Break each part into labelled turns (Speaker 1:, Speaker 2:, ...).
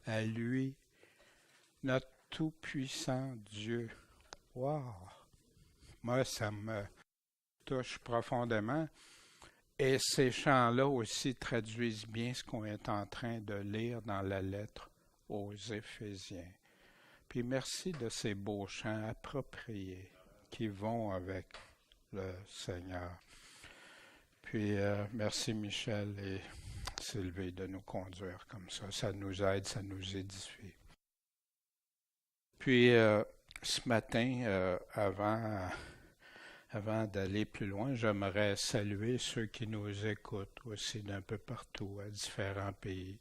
Speaker 1: à lui, notre tout-puissant Dieu. Wow! Moi, ça me touche profondément. Et ces chants-là aussi traduisent bien ce qu'on est en train de lire dans la lettre aux Éphésiens. Puis merci de ces beaux chants appropriés qui vont avec le Seigneur. Puis merci Michel et Sylvie de nous conduire comme ça. Ça nous aide, ça nous édifie. Puis ce matin, avant d'aller plus loin, j'aimerais saluer ceux qui nous écoutent aussi d'un peu partout, à différents pays.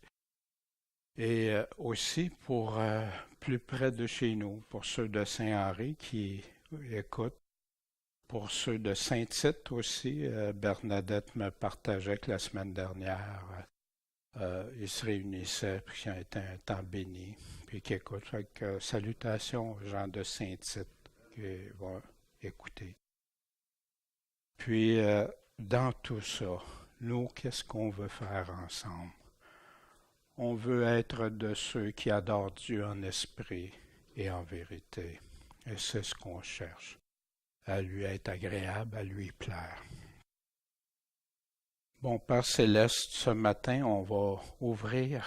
Speaker 1: Et aussi pour plus près de chez nous, pour ceux de Saint-Henri qui écoutent, pour ceux de Saint-Tite aussi, Bernadette me partageait que la semaine dernière, ils se réunissaient, puis qui ont été un temps béni, puis qui écoutent. Fait que, salutations aux gens de Saint-Tite qui vont écouter. Puis, dans tout ça, nous, qu'est-ce qu'on veut faire ensemble? On veut être de ceux qui adorent Dieu en esprit et en vérité. Et c'est ce qu'on cherche, à lui être agréable, à lui plaire. Bon, Père Céleste, ce matin, on va ouvrir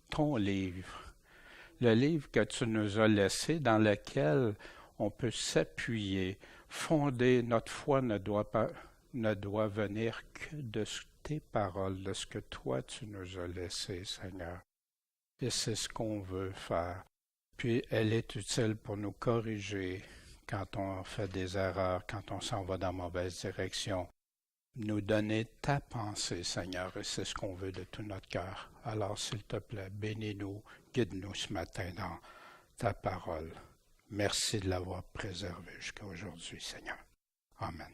Speaker 1: ton livre, le livre que tu nous as laissé, dans lequel on peut s'appuyer, fonder. Notre foi ne doit venir que de tes paroles, de ce que toi tu nous as laissé, Seigneur. Et c'est ce qu'on veut faire. Puis elle est utile pour nous corriger quand on fait des erreurs, quand on s'en va dans la mauvaise direction. Nous donner ta pensée, Seigneur, et c'est ce qu'on veut de tout notre cœur. Alors, s'il te plaît, bénis-nous, guide-nous ce matin dans ta parole. Merci de l'avoir préservée jusqu'à aujourd'hui, Seigneur. Amen.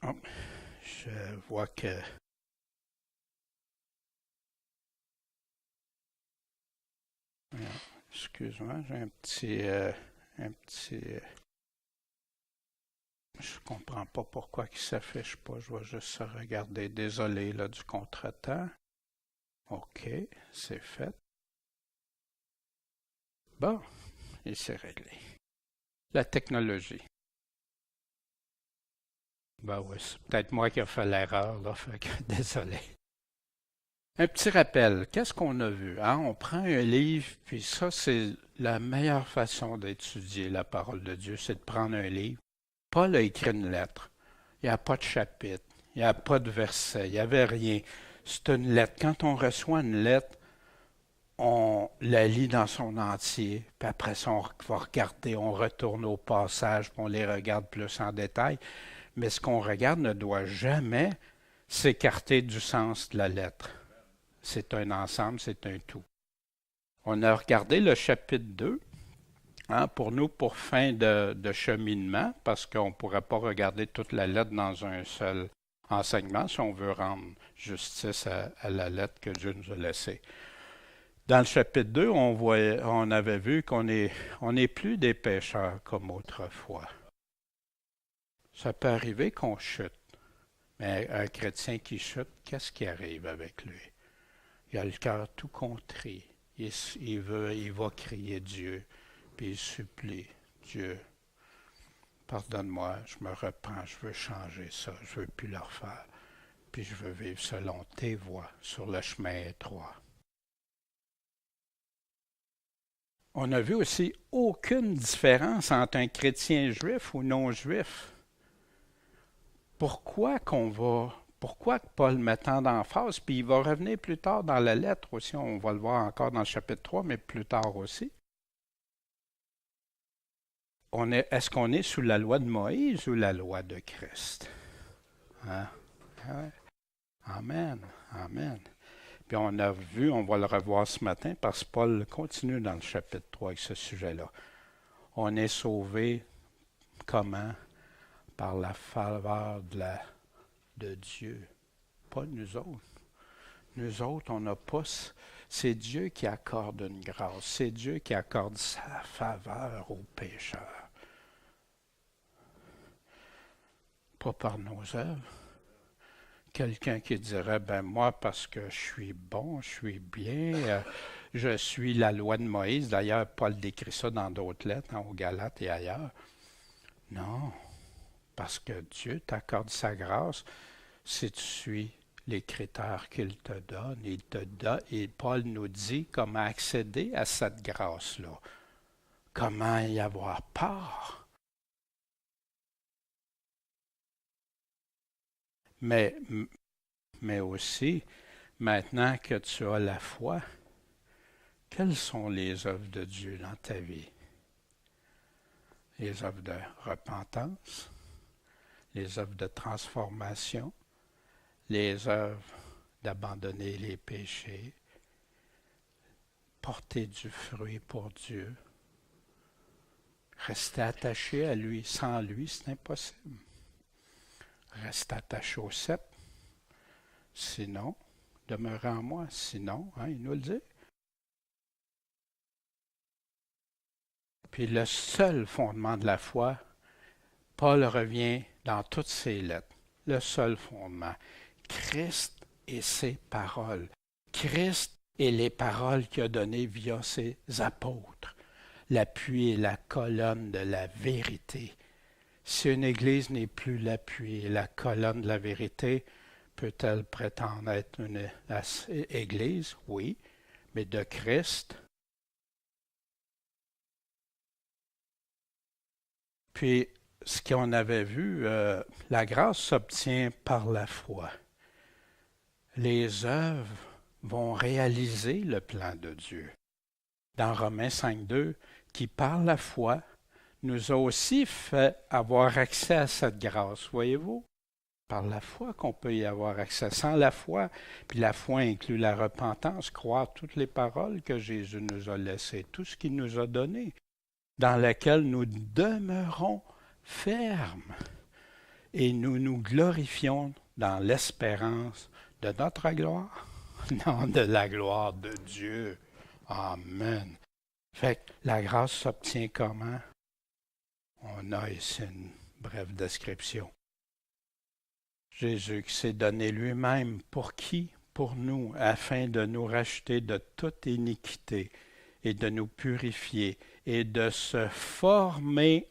Speaker 1: Oh, je vois que excuse-moi, j'ai un petit. Je comprends pas pourquoi il s'affiche pas. Je vais juste regarder. Désolé là du contretemps. OK, c'est fait. Bon, il s'est réglé. La technologie. Ben oui, c'est peut-être moi qui ai fait l'erreur, là, fait que désolé. Un petit rappel, qu'est-ce qu'on a vu? Hein? On prend un livre, puis ça, c'est la meilleure façon d'étudier la parole de Dieu, c'est de prendre un livre. Paul a écrit une lettre. Il n'y a pas de chapitre, il n'y a pas de verset, il n'y avait rien. C'est une lettre. Quand on reçoit une lettre, on la lit dans son entier, puis après ça, on va regarder, on retourne au passage, puis on les regarde plus en détail. Mais ce qu'on regarde ne doit jamais s'écarter du sens de la lettre. C'est un ensemble, c'est un tout. On a regardé le chapitre 2, hein, pour nous, pour fin de cheminement, parce qu'on ne pourrait pas regarder toute la lettre dans un seul enseignement si on veut rendre justice à la lettre que Dieu nous a laissée. Dans le chapitre 2, on avait vu qu'on n'est plus des pécheurs comme autrefois. Ça peut arriver qu'on chute, mais un chrétien qui chute, qu'est-ce qui arrive avec lui? Il a le cœur tout contrit. Il va crier Dieu, puis il supplie Dieu. Pardonne-moi, je me reprends, je veux changer ça, je veux plus le refaire, puis je veux vivre selon tes voies sur le chemin étroit. On a vu aussi aucune différence entre un chrétien juif ou non juif. Pourquoi Paul met tant d'emphase, puis il va revenir plus tard dans la lettre aussi, on va le voir encore dans le chapitre 3, mais plus tard aussi. Est-ce qu'on est sous la loi de Moïse ou la loi de Christ? Hein? Ouais. Amen, amen. Puis on a vu, on va le revoir ce matin, parce que Paul continue dans le chapitre 3 avec ce sujet-là. On est sauvé comment? Par la faveur de Dieu, pas nous autres. Nous autres, on n'a pas. C'est Dieu qui accorde une grâce. C'est Dieu qui accorde sa faveur aux pécheurs. Pas par nos œuvres. quelqu'un qui dirait, ben moi, parce que je suis bon, je suis bien, je suis la loi de Moïse. D'ailleurs, Paul décrit ça dans d'autres lettres, aux Galates et ailleurs. Non, parce que Dieu t'accorde sa grâce si tu suis les critères qu'il te donne. Et Paul nous dit comment accéder à cette grâce-là, comment y avoir part. Mais aussi, maintenant que tu as la foi, quelles sont les œuvres de Dieu dans ta vie? Les œuvres de repentance, les œuvres de transformation, les œuvres d'abandonner les péchés, porter du fruit pour Dieu, rester attaché à lui. Sans lui, c'est impossible. Reste attaché au cep, sinon, demeurez en moi, sinon, il nous le dit. Puis le seul fondement de la foi, Paul revient dans toutes ses lettres. Le seul fondement, Christ et ses paroles. Christ et les paroles qu'il a données via ses apôtres. L'appui et la colonne de la vérité. Si une Église n'est plus l'appui et la colonne de la vérité, peut-elle prétendre être une Église? Oui, mais de Christ. Puis, ce qu'on avait vu, la grâce s'obtient par la foi. Les œuvres vont réaliser le plan de Dieu. Dans Romains 5.2, qui par la foi nous a aussi fait avoir accès à cette grâce, voyez-vous? Par la foi qu'on peut y avoir accès. Sans la foi, puis la foi inclut la repentance, croire toutes les paroles que Jésus nous a laissées, tout ce qu'il nous a donné, dans laquelle nous demeurons fermes et nous nous glorifions dans l'espérance de notre gloire, non de la gloire de Dieu. Amen. Fait que la grâce s'obtient comment? On a ici une brève description. Jésus qui s'est donné lui-même pour qui? Pour nous, afin de nous racheter de toute iniquité et de nous purifier et de se former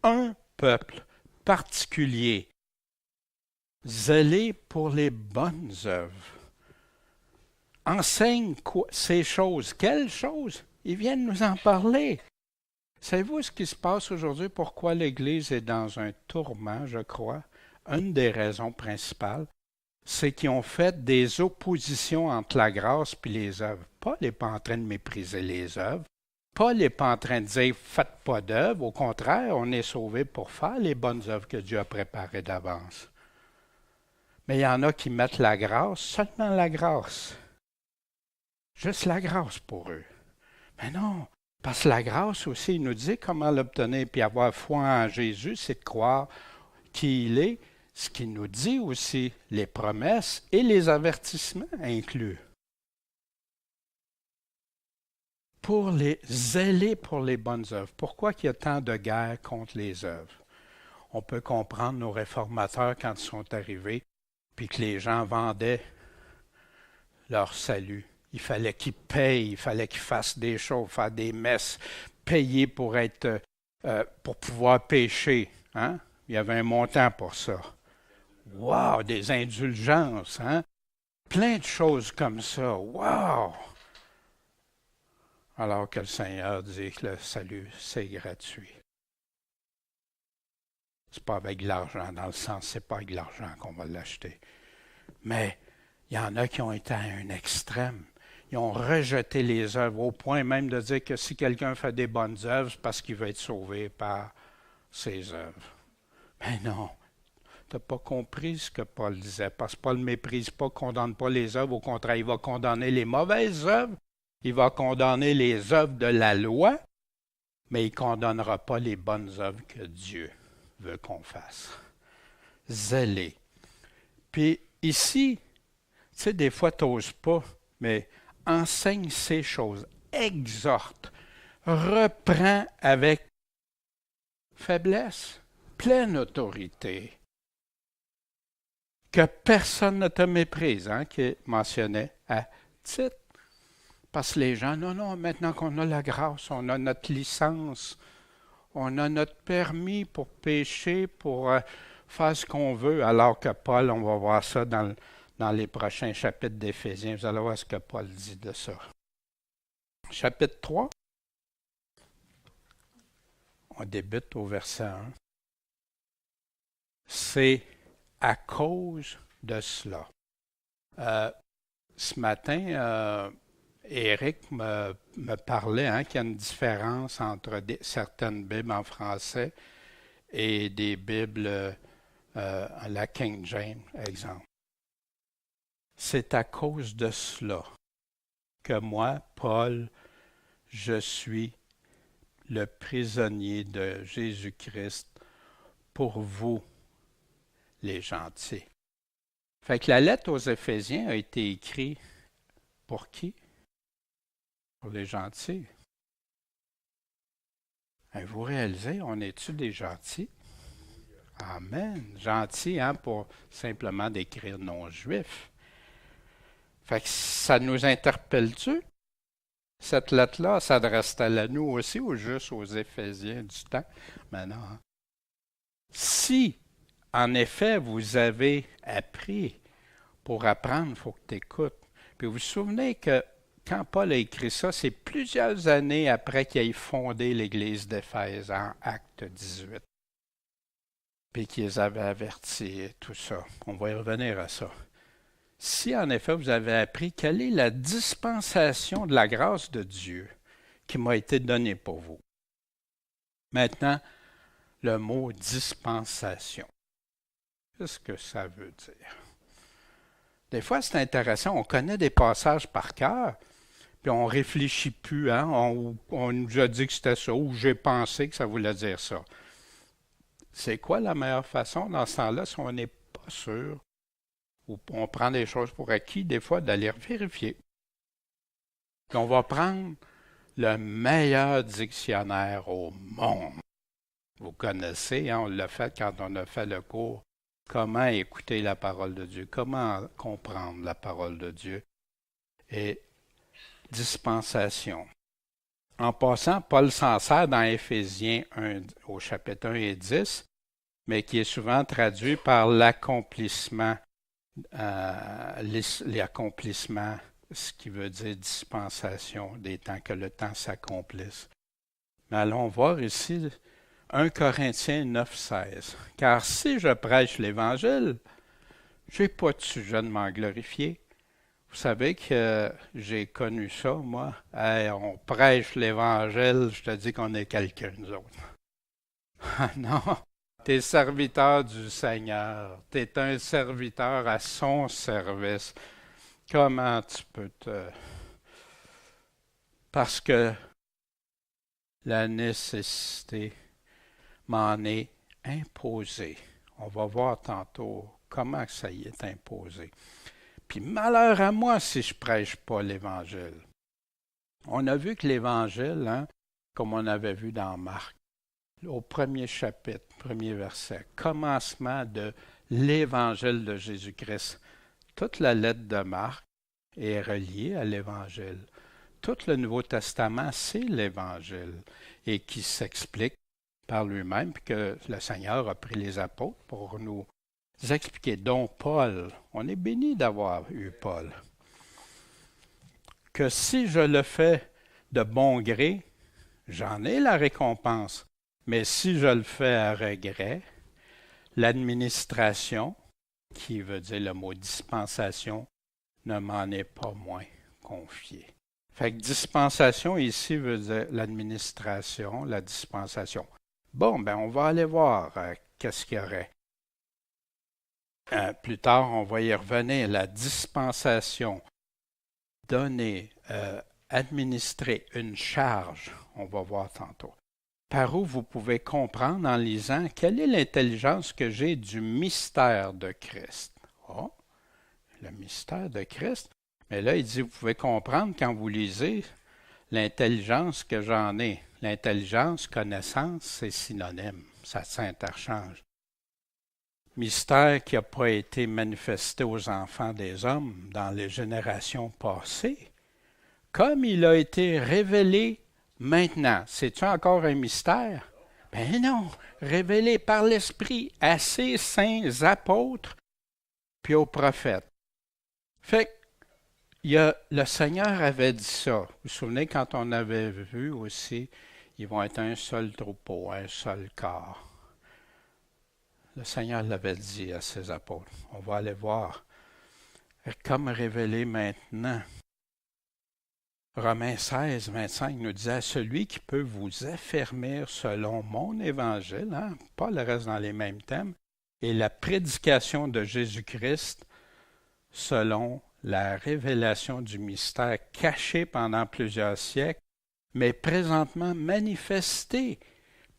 Speaker 1: un peuple particulier, zélé pour les bonnes œuvres. Enseigne ces choses. Quelles choses? Ils viennent nous en parler. Savez-vous ce qui se passe aujourd'hui? Pourquoi l'Église est dans un tourment, je crois? Une des raisons principales, c'est qu'ils ont fait des oppositions entre la grâce et les œuvres. Paul n'est pas en train de mépriser les œuvres. Paul n'est pas en train de dire « faites pas d'œuvres ». Au contraire, on est sauvé pour faire les bonnes œuvres que Dieu a préparées d'avance. Mais il y en a qui mettent la grâce, seulement la grâce. Juste la grâce pour eux. Mais non, parce que la grâce aussi, il nous dit comment l'obtenir, puis avoir foi en Jésus, c'est de croire qui il est, ce qu'il nous dit aussi, les promesses et les avertissements inclus. Pour les zéler pour les bonnes œuvres. Pourquoi il y a tant de guerre contre les œuvres? On peut comprendre nos réformateurs quand ils sont arrivés, puis que les gens vendaient leur salut. Il fallait qu'ils payent, il fallait qu'ils fassent des choses, faire des messes, payer pour être, pour pouvoir pécher. Hein? Il y avait un montant pour ça. Wow, des indulgences, hein? Plein de choses comme ça. Wow! Alors que le Seigneur dit que le salut, c'est gratuit. C'est pas avec de l'argent, dans le sens, c'est pas avec de l'argent qu'on va l'acheter. Mais il y en a qui ont été à un extrême. Ils ont rejeté les œuvres au point même de dire que si quelqu'un fait des bonnes œuvres, c'est parce qu'il veut être sauvé par ses œuvres. Mais non, tu n'as pas compris ce que Paul disait, parce que Paul ne méprise pas, ne condamne pas les œuvres, au contraire, il va condamner les mauvaises œuvres, il va condamner les œuvres de la loi, mais il ne condamnera pas les bonnes œuvres que Dieu veut qu'on fasse. Zélé. Puis ici, tu sais, des fois, tu n'oses pas, mais enseigne ces choses, exhorte, reprend avec faiblesse, pleine autorité. Que personne ne te méprise, hein, qui mentionnait à titre. Parce que les gens, non, non, maintenant qu'on a la grâce, on a notre licence, on a notre permis pour pécher, pour faire ce qu'on veut, alors que Paul, on va voir ça dans les prochains chapitres d'Éphésiens. Vous allez voir ce que Paul dit de ça. Chapitre 3, on débute au verset 1. C'est à cause de cela. Ce matin, Éric me parlait qu'il y a une différence entre certaines Bibles en français et des Bibles à la King James, exemple. C'est à cause de cela que moi, Paul, je suis le prisonnier de Jésus-Christ pour vous, les gentils. Fait que la lettre aux Éphésiens a été écrite pour qui? Pour les gentils. Et vous réalisez, on est-tu des gentils? Amen. Gentils, pour simplement décrire non-juifs. Fait que ça nous interpelle-tu? Cette lettre-là s'adresse-t-elle à nous aussi ou juste aux Éphésiens du temps? Maintenant, si, en effet, vous avez appris, pour apprendre, il faut que tu écoutes. Puis vous vous souvenez que quand Paul a écrit ça, c'est plusieurs années après qu'il ait fondé l'Église d'Éphèse en Acte 18. Puis qu'ils les avait avertis et tout ça. On va y revenir à ça. Si en effet vous avez appris quelle est la dispensation de la grâce de Dieu qui m'a été donnée pour vous. Maintenant, le mot dispensation. Qu'est-ce que ça veut dire? Des fois, c'est intéressant, on connaît des passages par cœur, puis on ne réfléchit plus, on nous a dit que c'était ça, ou j'ai pensé que ça voulait dire ça. C'est quoi la meilleure façon dans ce temps-là, si on n'est pas sûr, ou on prend des choses pour acquis, des fois, d'aller vérifier. Puis on va prendre le meilleur dictionnaire au monde. Vous connaissez, on l'a fait quand on a fait le cours. Comment écouter la parole de Dieu, comment comprendre la parole de Dieu. Et dispensation. En passant, Paul s'en sert dans Éphésiens 1, au chapitre 1 et 10, mais qui est souvent traduit par l'accomplissement, l'accomplissement, ce qui veut dire dispensation des temps, que le temps s'accomplisse. Mais allons voir ici 1 Corinthiens 9, 16. Car si je prêche l'Évangile, je n'ai pas de sujet de m'en glorifier. Vous savez que j'ai connu ça, moi. Hey, on prêche l'Évangile, je te dis qu'on est quelqu'un, nous autres. Ah non, tu es serviteur du Seigneur. Tu es un serviteur à son service. Comment tu peux te... Parce que la nécessité m'en est imposée. On va voir tantôt comment ça y est imposé. Puis malheur à moi si je ne prêche pas l'Évangile. On a vu que l'Évangile, comme on avait vu dans Marc, au premier chapitre, premier verset, commencement de l'Évangile de Jésus-Christ. Toute la lettre de Marc est reliée à l'Évangile. Tout le Nouveau Testament, c'est l'Évangile et qui s'explique par lui-même, puis que le Seigneur a pris les apôtres pour nous expliquer. Donc Paul, on est béni d'avoir eu Paul. Que si je le fais de bon gré, j'en ai la récompense. Mais si je le fais à regret, l'administration, qui veut dire le mot dispensation, ne m'en est pas moins confiée. Fait que dispensation ici veut dire l'administration, la dispensation. Bon, on va aller voir qu'est-ce qu'il y aurait. Plus tard, on va y revenir. La dispensation, donner, administrer une charge, on va voir tantôt. Par où vous pouvez comprendre en lisant quelle est l'intelligence que j'ai du mystère de Christ. Oh, le mystère de Christ. Mais là, il dit, vous pouvez comprendre quand vous lisez l'intelligence que j'en ai. L'intelligence, connaissance, c'est synonyme. Ça s'interchange. Mystère qui n'a pas été manifesté aux enfants des hommes dans les générations passées, comme il a été révélé maintenant. C'est-tu encore un mystère? Ben non, révélé par l'Esprit à ses saints apôtres puis aux prophètes. Fait que le Seigneur avait dit ça. Vous vous souvenez quand on avait vu aussi, ils vont être un seul troupeau, un seul corps. Le Seigneur l'avait dit à ses apôtres. On va aller voir. Comme révélé maintenant. Romains 16, 25 nous disait, celui qui peut vous affermir selon mon évangile, hein, Paul reste dans les mêmes thèmes, et la prédication de Jésus-Christ selon la révélation du mystère caché pendant plusieurs siècles, mais présentement manifesté.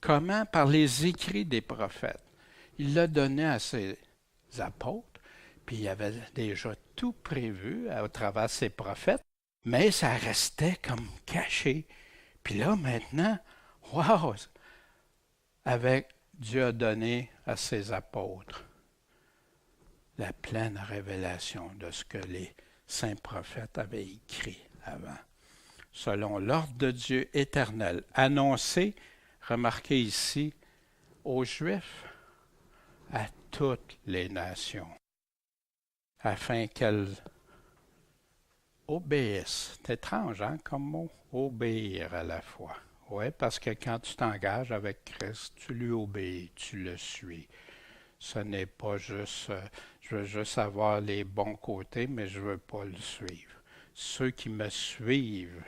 Speaker 1: Comment? Par les écrits des prophètes. Il l'a donné à ses apôtres, puis il avait déjà tout prévu au travers de ses prophètes, mais ça restait comme caché. Puis là, maintenant, wow! Avec Dieu a donné à ses apôtres la pleine révélation de ce que les saints prophètes avaient écrit avant. Selon l'ordre de Dieu éternel, annoncé, remarquez ici, aux Juifs, à toutes les nations, afin qu'elles obéissent. C'est étrange, hein, comme mot, obéir à la fois. Oui, parce que quand tu t'engages avec Christ, tu lui obéis, tu le suis. Ce n'est pas juste, je veux juste avoir les bons côtés, mais je ne veux pas le suivre. Ceux qui me suivent,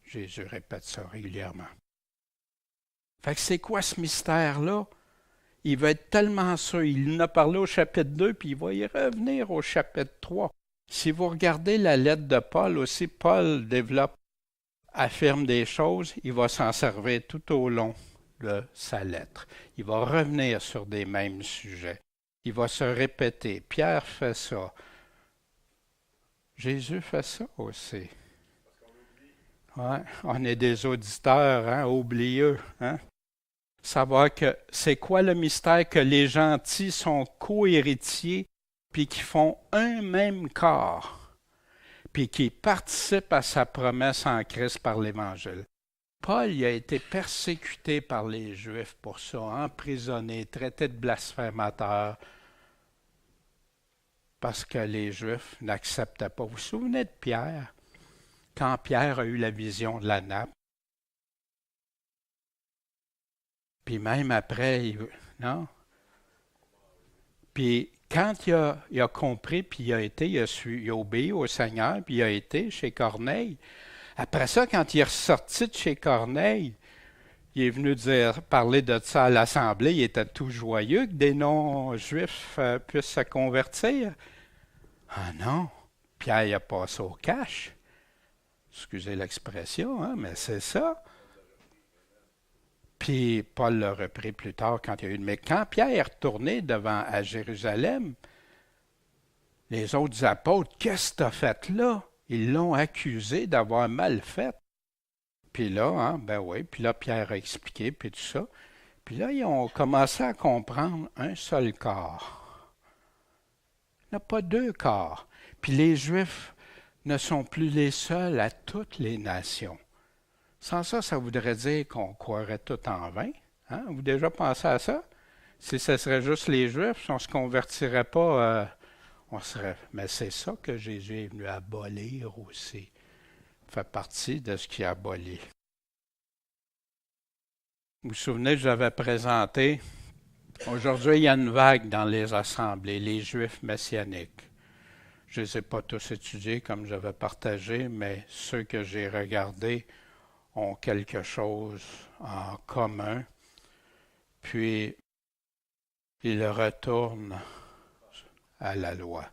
Speaker 1: Jésus répète ça régulièrement. Fait que c'est quoi ce mystère-là? Il va être tellement sûr. Il en a parlé au chapitre 2, puis il va y revenir au chapitre 3. Si vous regardez la lettre de Paul aussi, Paul affirme des choses, il va s'en servir tout au long de sa lettre. Il va revenir sur des mêmes sujets. Il va se répéter. Pierre fait ça. Jésus fait ça aussi. Ouais, on est des auditeurs, hein, oublieux. Hein? Savoir que c'est quoi le mystère que les gentils sont co-héritiers puis qui font un même corps puis qui participent à sa promesse en Christ par l'Évangile. Paul il a été persécuté par les Juifs pour ça, emprisonné, traité de blasphémateur parce que les Juifs n'acceptaient pas. Vous vous souvenez de Pierre? Quand Pierre a eu la vision de la nappe, puis même après, non? Puis quand il a compris, puis il a obéi au Seigneur, puis il a été chez Corneille. Après ça, quand il est ressorti de chez Corneille, il est venu parler de ça à l'Assemblée. Il était tout joyeux que des non-juifs puissent se convertir. Ah non, Pierre il a passé au cash. Excusez l'expression, hein, mais c'est ça. Puis Paul l'a repris plus tard quand il y a eu. Mais quand Pierre est retourné à Jérusalem, les autres apôtres, qu'est-ce que tu as fait là? Ils l'ont accusé d'avoir mal fait. Puis là, hein, ben oui, puis là, Pierre a expliqué, puis tout ça. Puis là, ils ont commencé à comprendre un seul corps. Il n'y a pas deux corps. Puis les Juifs ne sont plus les seuls à toutes les nations. Sans ça, ça voudrait dire qu'on croirait tout en vain. Hein? Vous déjà pensé à ça? Si ce serait juste les Juifs, si on ne se convertirait pas, on serait. Mais c'est ça que Jésus est venu abolir aussi. Ça fait partie de ce qui a aboli. Vous vous souvenez, j'avais présenté, aujourd'hui, il y a une vague dans les assemblées, les Juifs messianiques. Je ne les ai pas tous étudiés comme j'avais partagé, mais ceux que j'ai regardés ont quelque chose en commun, puis ils retournent à la loi.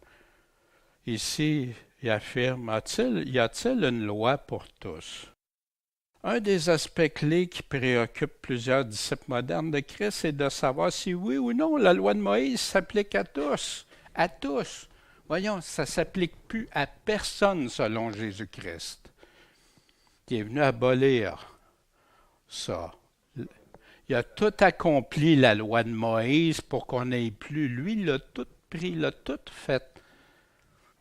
Speaker 1: Ici, il affirme, y a-t-il une loi pour tous? Un des aspects clés qui préoccupe plusieurs disciples modernes de Christ, c'est de savoir si oui ou non la loi de Moïse s'applique à tous. À tous. Voyons, ça ne s'applique plus à personne selon Jésus-Christ, qui est venu abolir ça. Il Il a tout accompli la loi de Moïse pour qu'on n'ait plus. Lui, il a tout pris, il a tout fait.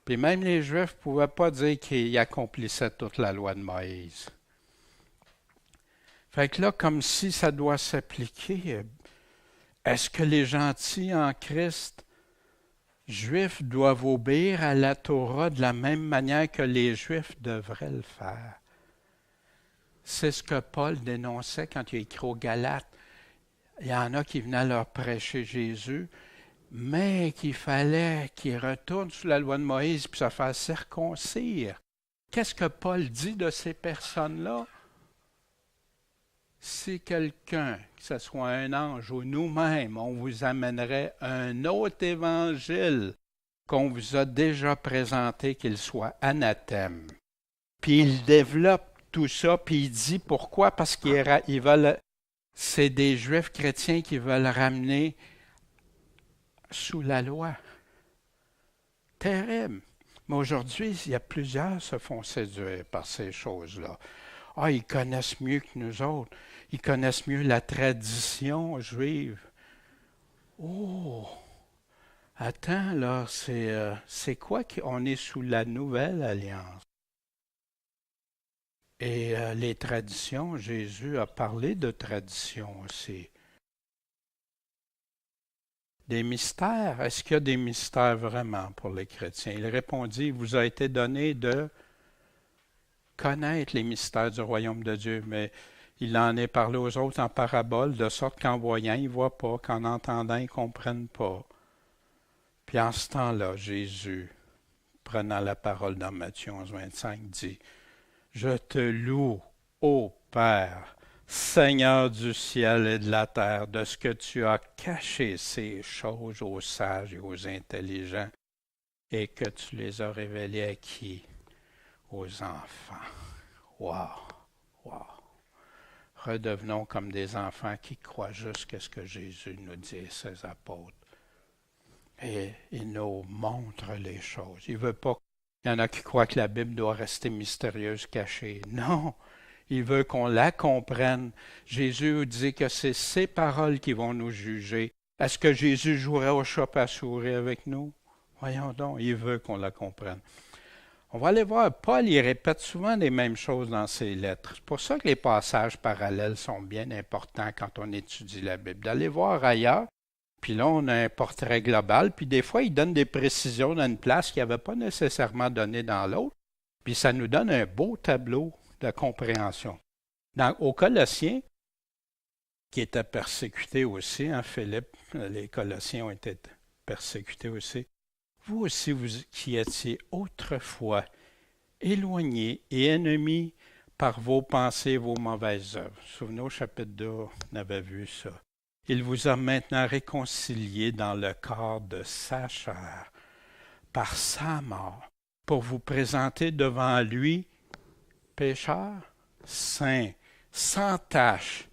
Speaker 1: Puis même les Juifs ne pouvaient pas dire qu'il accomplissait toute la loi de Moïse. Fait que là, comme si ça doit s'appliquer, est-ce que les gentils en Christ Juifs doivent obéir à la Torah de la même manière que les Juifs devraient le faire? C'est ce que Paul dénonçait quand il a écrit aux Galates. Il y en a qui venaient leur prêcher Jésus, mais qu'il fallait qu'ils retournent sous la loi de Moïse puis se faire circoncire. Qu'est-ce que Paul dit de ces personnes-là? Si quelqu'un, que ce soit un ange ou nous-mêmes, on vous amènerait un autre évangile qu'on vous a déjà présenté, qu'il soit anathème. Puis il développe tout ça, puis il dit pourquoi? Parce qu'ils veulent, c'est des Juifs chrétiens qui veulent ramener sous la loi. Terrible. Mais aujourd'hui, il y a plusieurs qui se font séduire par ces choses-là. Ah, ils connaissent mieux que nous autres. Ils connaissent mieux la tradition juive. Oh! Attends, là, c'est quoi qu'on est sous la nouvelle alliance? Et les traditions, Jésus a parlé de traditions aussi. Des mystères. Est-ce qu'il y a des mystères vraiment pour les chrétiens? Il répondit, il vous a été donné de connaître les mystères du royaume de Dieu, mais il en est parlé aux autres en parabole, de sorte qu'en voyant, ils ne voient pas, qu'en entendant, ils ne comprennent pas. Puis en ce temps-là, Jésus, prenant la parole dans Matthieu 11:25, dit, « Je te loue, ô Père, Seigneur du ciel et de la terre, de ce que tu as caché ces choses aux sages et aux intelligents, et que tu les as révélées à qui? Aux enfants. » Wow! Wow! Redevenons comme des enfants qui croient juste ce que Jésus nous dit et ses apôtres. Et il nous montre les choses. Il veut pas. Il y en a qui croient que la Bible doit rester mystérieuse, cachée. Non! Il veut qu'on la comprenne. Jésus dit que c'est ses paroles qui vont nous juger. Est-ce que Jésus jouerait au chat à souris avec nous? Voyons donc, il veut qu'on la comprenne. On va aller voir, Paul, il répète souvent les mêmes choses dans ses lettres. C'est pour ça que les passages parallèles sont bien importants quand on étudie la Bible. D'aller voir ailleurs, puis là, on a un portrait global, puis des fois, il donne des précisions dans une place qu'il n'avait pas nécessairement donné dans l'autre, puis ça nous donne un beau tableau de compréhension. Aux Colossiens, qui étaient persécutés aussi, hein, Philippe, les Colossiens ont été persécutés aussi. Vous aussi, vous qui étiez autrefois éloignés et ennemis par vos pensées et vos mauvaises œuvres. Souvenez-vous, au chapitre 2, on avait vu ça. Il vous a maintenant réconciliés dans le corps de sa chair, par sa mort, pour vous présenter devant lui, pécheurs, saints, sans tache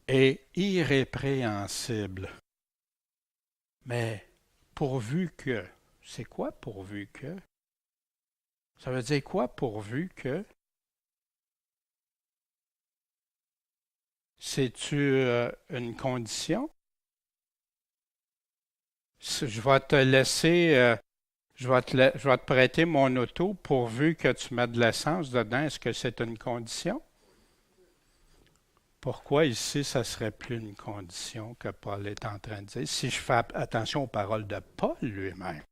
Speaker 1: et irrépréhensibles. Mais pourvu que, c'est quoi pourvu que? Ça veut dire quoi pourvu que? C'est-tu une condition? Je vais te laisser, je vais te prêter mon auto pourvu que tu mettes de l'essence dedans. Est-ce que c'est une condition? Pourquoi ici, ça ne serait plus une condition que Paul est en train de dire? Si je fais attention aux paroles de Paul lui-même.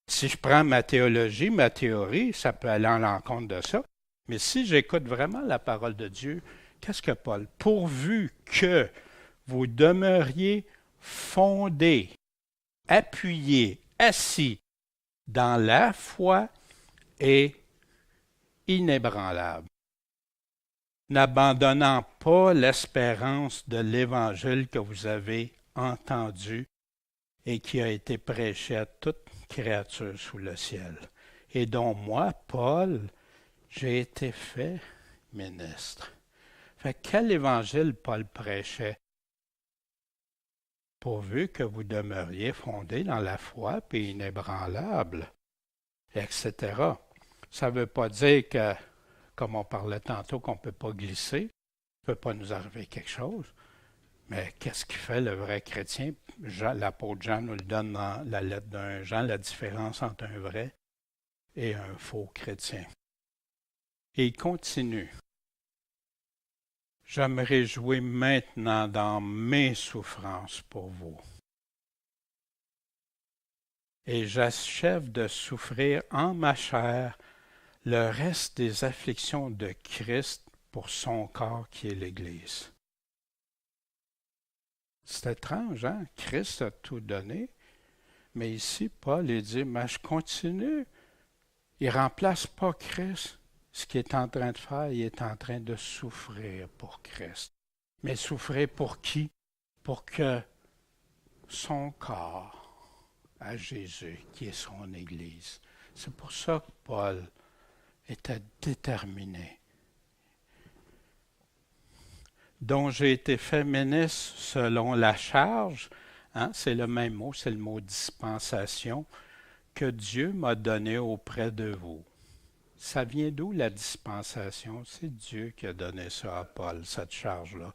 Speaker 1: Si je prends ma théologie, ma théorie, ça peut aller en l'encontre de ça. Mais si j'écoute vraiment la parole de Dieu, qu'est-ce que Paul? Pourvu que vous demeuriez fondés, appuyés, assis dans la foi et inébranlables, n'abandonnant pas l'espérance de l'Évangile que vous avez entendu et qui a été prêché à toute créature sous le ciel, et dont moi, Paul, j'ai été fait ministre. Fait quel évangile Paul prêchait? Pourvu que vous demeuriez fondés dans la foi et inébranlables, etc. Ça ne veut pas dire que, comme on parlait tantôt, qu'on ne peut pas glisser, ne peut pas nous arriver quelque chose. Mais qu'est-ce qui fait le vrai chrétien? L'apôtre Jean nous le donne dans la lettre d'un Jean, la différence entre un vrai et un faux chrétien. Et il continue. Je me réjouis maintenant dans mes souffrances pour vous. Et j'achève de souffrir en ma chair le reste des afflictions de Christ pour son corps qui est l'Église. C'est étrange, hein? Christ a tout donné, mais ici, Paul, il dit, mais je continue. Il ne remplace pas Christ. Ce qu'il est en train de faire, il est en train de souffrir pour Christ. Mais souffrir pour qui? Pour que son corps à Jésus, qui est son Église. C'est pour ça que Paul était déterminé. Dont j'ai été fait ministre selon la charge, hein, c'est le même mot, c'est le mot dispensation, que Dieu m'a donné auprès de vous. Ça vient d'où la dispensation? C'est Dieu qui a donné ça à Paul, cette charge-là.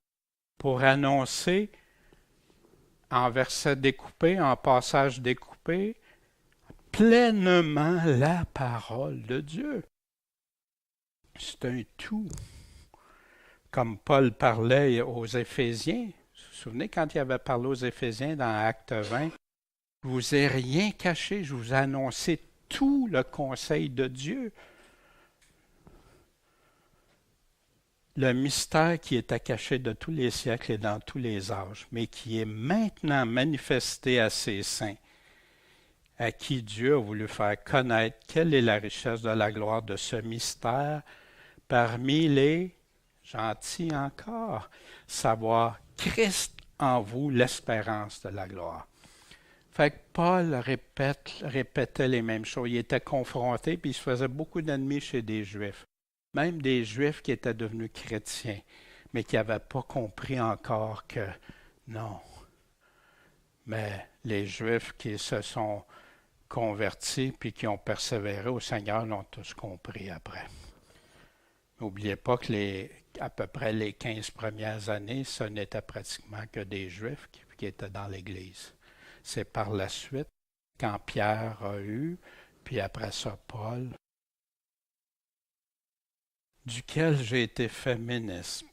Speaker 1: Pour annoncer en versets découpés, en passages découpés, pleinement la parole de Dieu. C'est un tout. Comme Paul parlait aux Éphésiens, vous vous souvenez quand il avait parlé aux Éphésiens dans Acte 20, je vous ai rien caché, je vous ai annoncé tout le conseil de Dieu. Le mystère qui était caché de tous les siècles et dans tous les âges, mais qui est maintenant manifesté à ses saints, à qui Dieu a voulu faire connaître quelle est la richesse de la gloire de ce mystère parmi les gentils encore, savoir Christ en vous, l'espérance de la gloire. Fait que Paul répétait les mêmes choses. Il était confronté, puis il se faisait beaucoup d'ennemis chez des Juifs. Même des Juifs qui étaient devenus chrétiens, mais qui n'avaient pas compris encore que non. Mais les Juifs qui se sont convertis puis qui ont persévéré au Seigneur l'ont tous compris après. N'oubliez pas que à peu près les 15 premières années, ce n'était pratiquement que des Juifs qui étaient dans l'Église. C'est par la suite, quand Pierre a eu, puis après ça Paul, duquel j'ai été fait ministre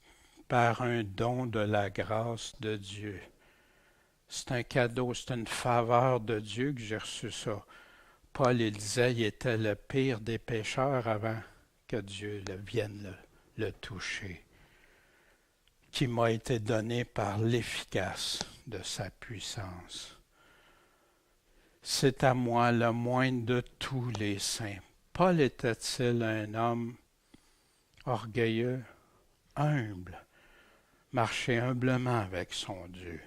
Speaker 1: par un don de la grâce de Dieu. C'est un cadeau, c'est une faveur de Dieu que j'ai reçu ça. Paul, il disait, il était le pire des pécheurs avant que Dieu vienne le toucher, qui m'a été donné par l'efficace de sa puissance. C'est à moi le moindre de tous les saints. Paul était-il un homme orgueilleux, humble, marcher humblement avec son Dieu?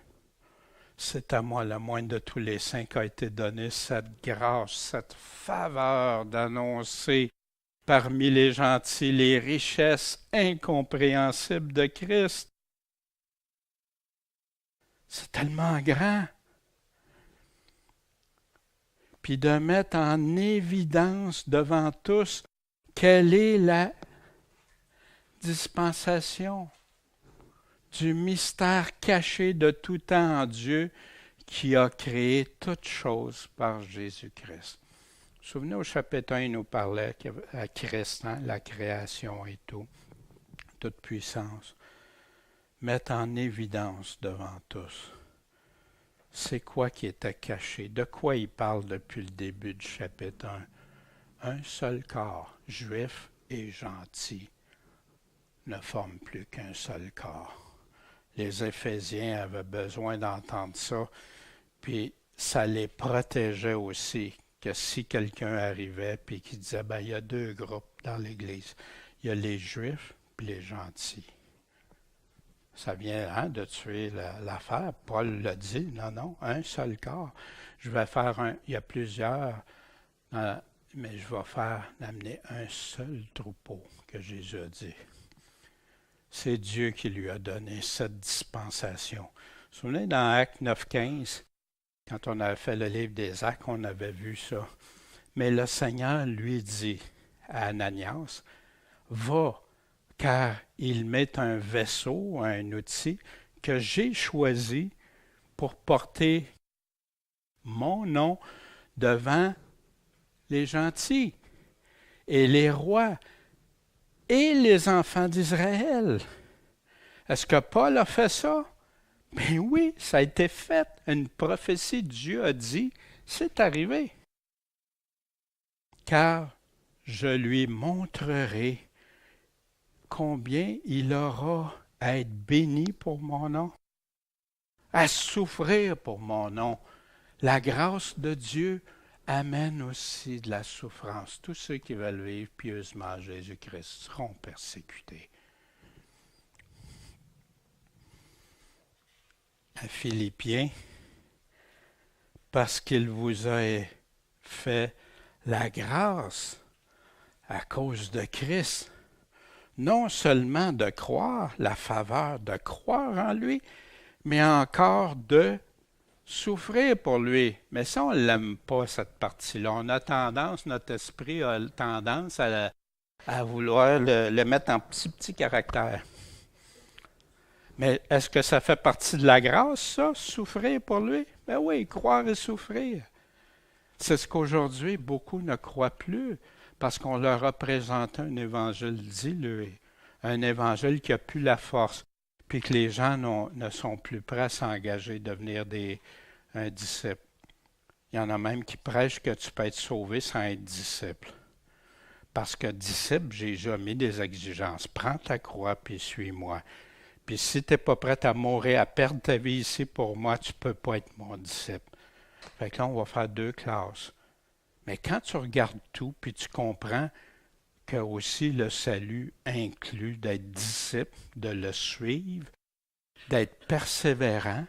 Speaker 1: C'est à moi le moindre de tous les saints qu'a été donné cette grâce, cette faveur d'annoncer parmi les gentils les richesses incompréhensibles de Christ. C'est tellement grand. Puis de mettre en évidence devant tous quelle est la dispensation du mystère caché de tout temps en Dieu qui a créé toutes choses par Jésus-Christ. Vous vous souvenez au chapitre 1, il nous parlait à Christ, hein, la création et tout, toute puissance. Mettre en évidence devant tous. C'est quoi qui était caché? De quoi il parle depuis le début du chapitre 1? Un seul corps, juif et gentil, ne forment plus qu'un seul corps. Les Éphésiens avaient besoin d'entendre ça, puis ça les protégeait aussi, que si quelqu'un arrivait puis qui disait, ben, il y a deux groupes dans l'Église. Il y a les Juifs puis les gentils. Ça vient de tuer l'affaire. Paul l'a dit, non, un seul corps. Je vais faire il y a plusieurs, mais je vais amener un seul troupeau, que Jésus a dit. C'est Dieu qui lui a donné cette dispensation. Vous vous souvenez, dans Actes 9.15, quand on avait fait le livre des Actes, on avait vu ça. Mais le Seigneur lui dit à Ananias, va, car il met un vaisseau, un outil, que j'ai choisi pour porter mon nom devant les gentils et les rois et les enfants d'Israël. Est-ce que Paul a fait ça? Ben oui, ça a été fait. Une prophétie, Dieu a dit, c'est arrivé. Car je lui montrerai combien il aura à être béni pour mon nom, à souffrir pour mon nom. La grâce de Dieu amène aussi de la souffrance. Tous ceux qui veulent vivre pieusement à Jésus-Christ seront persécutés. À Philippiens, parce qu'il vous a fait la grâce à cause de Christ, non seulement de croire, la faveur de croire en lui, mais encore de souffrir pour lui. Mais ça, on ne l'aime pas, cette partie-là. On a tendance, notre esprit a tendance à vouloir le mettre en petit caractère. Mais est-ce que ça fait partie de la grâce, ça, souffrir pour lui? Ben oui, croire et souffrir. C'est ce qu'aujourd'hui, beaucoup ne croient plus, parce qu'on leur a présenté un évangile dilué, un évangile qui n'a plus la force, puis que les gens ne sont plus prêts à s'engager, devenir un disciple. Il y en a même qui prêchent que tu peux être sauvé sans être disciple. Parce que disciple, j'ai déjà mis des exigences. Prends ta croix, puis suis-moi. Puis si tu n'es pas prêt à mourir, à perdre ta vie ici pour moi, tu ne peux pas être mon disciple. Fait que là, on va faire 2 classes. Mais quand tu regardes tout, puis tu comprends que aussi le salut inclut d'être disciple, de le suivre, d'être persévérant,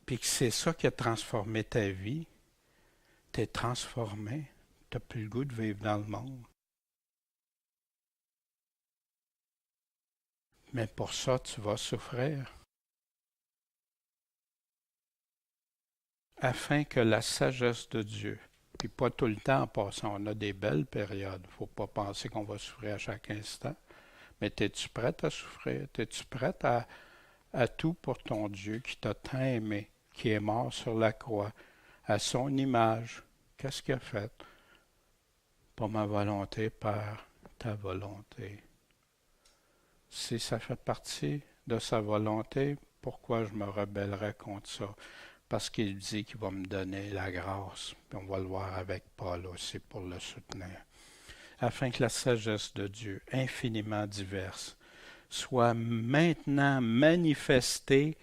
Speaker 1: puis que c'est ça qui a transformé ta vie, tu es transformé, tu n'as plus le goût de vivre dans le monde. Mais pour ça, tu vas souffrir. Afin que la sagesse de Dieu, puis pas tout le temps en passant, on a des belles périodes, il ne faut pas penser qu'on va souffrir à chaque instant, mais es-tu prête à souffrir? Es-tu prête à tout pour ton Dieu qui t'a tant aimé, qui est mort sur la croix, à son image? Qu'est-ce qu'il a fait? Pas ma volonté, Père, ta volonté. Si ça fait partie de sa volonté, pourquoi je me rebellerais contre ça? Parce qu'il dit qu'il va me donner la grâce, puis on va le voir avec Paul aussi pour le soutenir, afin que la sagesse de Dieu, infiniment diverse, soit maintenant manifestée,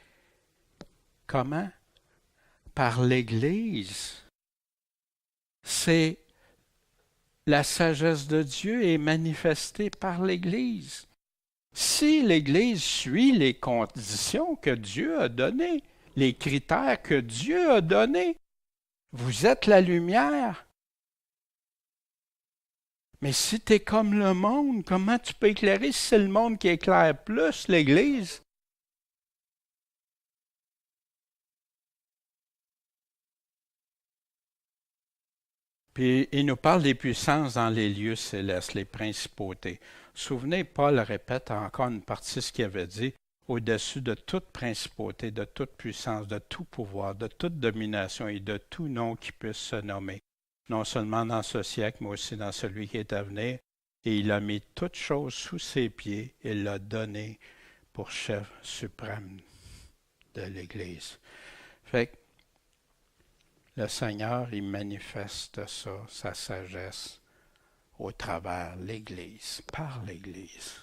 Speaker 1: comment? Par l'Église. C'est la sagesse de Dieu est manifestée par l'Église. Si l'Église suit les conditions que Dieu a données, les critères que Dieu a donnés, vous êtes la lumière. Mais si tu es comme le monde, comment tu peux éclairer si c'est le monde qui éclaire plus l'Église? Puis il nous parle des puissances dans les lieux célestes, les principautés. Souvenez, Paul répète encore une partie de ce qu'il avait dit, au-dessus de toute principauté, de toute puissance, de tout pouvoir, de toute domination et de tout nom qui puisse se nommer, non seulement dans ce siècle, mais aussi dans celui qui est à venir. Et il a mis toutes choses sous ses pieds et l'a donné pour chef suprême de l'Église. Fait que le Seigneur, il manifeste ça, sa sagesse, au travers de l'Église, par l'Église.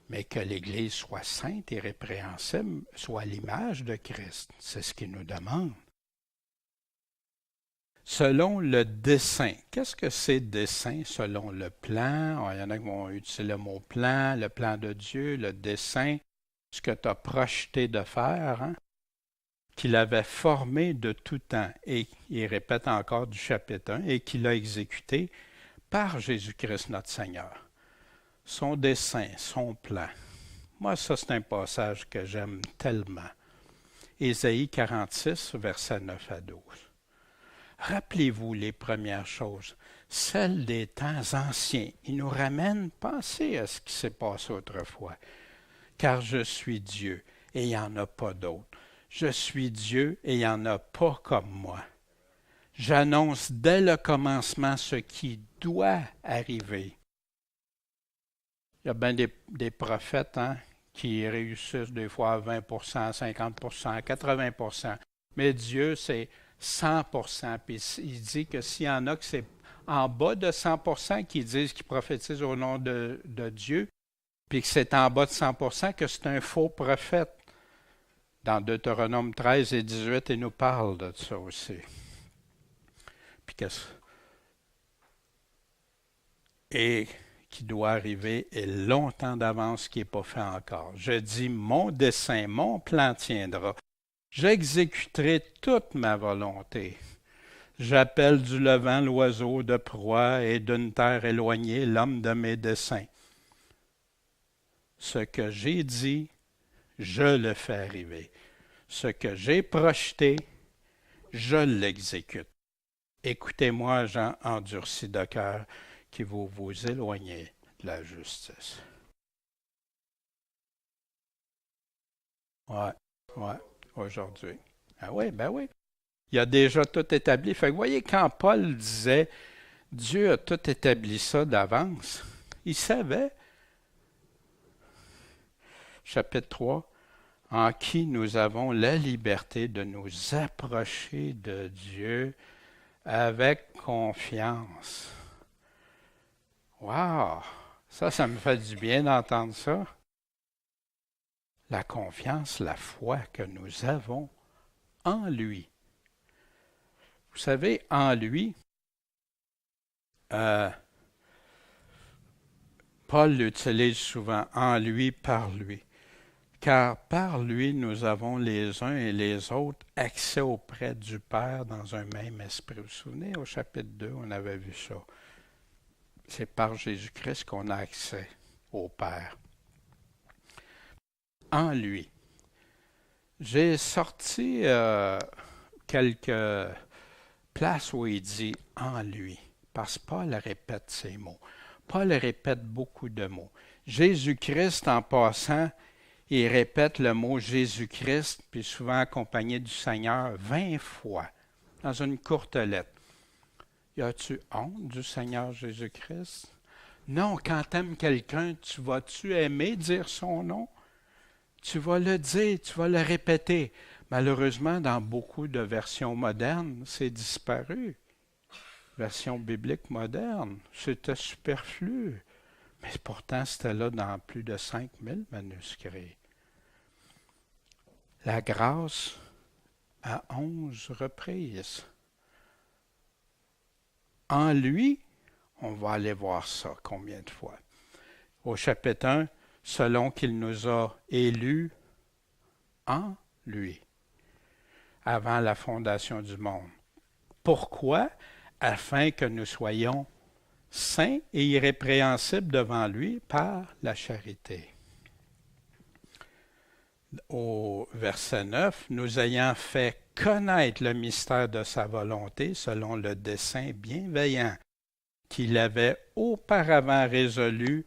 Speaker 1: Mais que l'Église soit sainte et répréhensible, soit l'image de Christ. C'est ce qu'il nous demande. Selon le dessein. Qu'est-ce que c'est dessein selon le plan? Il y en a qui vont utiliser le mot plan, le plan de Dieu, le dessein, ce que tu as projeté de faire, hein? Qu'il avait formé de tout temps, et il répète encore du chapitre 1, et qu'il a exécuté par Jésus-Christ notre Seigneur. Son dessein, son plan. Moi, ça, c'est un passage que j'aime tellement. Ésaïe 46, versets 9 à 12. Rappelez-vous les premières choses, celles des temps anciens. Il nous ramène, pensez à ce qui s'est passé autrefois. car je suis Dieu et il n'y en a pas d'autre. Je suis Dieu et il n'y en a pas comme moi. J'annonce dès le commencement ce qui doit arriver. Il y a bien des prophètes qui réussissent des fois à 20%, 50%, 80%. Mais Dieu, c'est 100%. Puis il dit que s'il y en a que c'est en bas de 100% qui disent qu'ils prophétisent au nom de Dieu, puis que c'est en bas de 100%, que c'est un faux prophète. Dans Deutéronome 13 et 18, il nous parle de ça aussi. Puis et qui doit arriver est longtemps d'avance qui n'est pas fait encore. Je dis, mon dessein, mon plan tiendra. J'exécuterai toute ma volonté. J'appelle du levant l'oiseau de proie et d'une terre éloignée l'homme de mes desseins. Ce que j'ai dit, je le fais arriver. Ce que j'ai projeté, je l'exécute. Écoutez-moi, gens endurcis de cœur, qui vous éloignez de la justice. Ouais, aujourd'hui. Ah oui, ben oui. Il a déjà tout établi. Fait que vous voyez, quand Paul disait Dieu a tout établi ça d'avance, il savait. Chapitre 3, en qui nous avons la liberté de nous approcher de Dieu avec confiance. Wow! Ça me fait du bien d'entendre ça. La confiance, la foi que nous avons en lui. Vous savez, en lui, Paul l'utilise souvent, en lui, par lui. Car par lui, nous avons les uns et les autres accès auprès du Père dans un même esprit. Vous vous souvenez, au chapitre 2, on avait vu ça. C'est par Jésus-Christ qu'on a accès au Père. En lui. J'ai sorti quelques places où il dit « en lui », parce que Paul répète ces mots. Paul répète beaucoup de mots. Jésus-Christ, en passant, il répète le mot Jésus-Christ, puis souvent accompagné du Seigneur 20 fois, dans une courte lettre. Y as-tu honte du Seigneur Jésus-Christ? Non, quand tu aimes quelqu'un, tu vas-tu aimer dire son nom? Tu vas le dire, tu vas le répéter. Malheureusement, dans beaucoup de versions modernes, c'est disparu. Version biblique moderne, c'était superflu. Mais pourtant, c'était là dans plus de 5000 manuscrits. La grâce à 11 reprises. En lui, on va aller voir ça combien de fois. Au chapitre 1, selon qu'il nous a élus en lui, avant la fondation du monde. Pourquoi? Afin que nous soyons saints et irrépréhensibles devant lui par la charité. Au verset 9, nous ayant fait connaître le mystère de sa volonté selon le dessein bienveillant qu'il avait auparavant résolu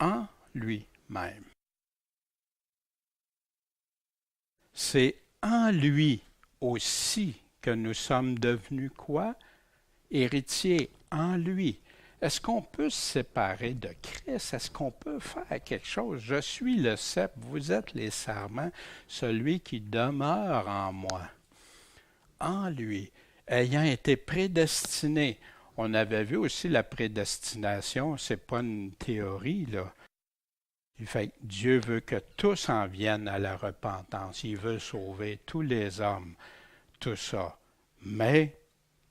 Speaker 1: en lui-même. C'est en lui aussi que nous sommes devenus quoi? Héritiers en lui. Est-ce qu'on peut se séparer de Christ? Est-ce qu'on peut faire quelque chose? Je suis le cep, vous êtes les sarments, celui qui demeure en moi. En lui, ayant été prédestiné. On avait vu aussi la prédestination, c'est pas une théorie, là. Il fait que Dieu veut que tous en viennent à la repentance. Il veut sauver tous les hommes, tout ça. Mais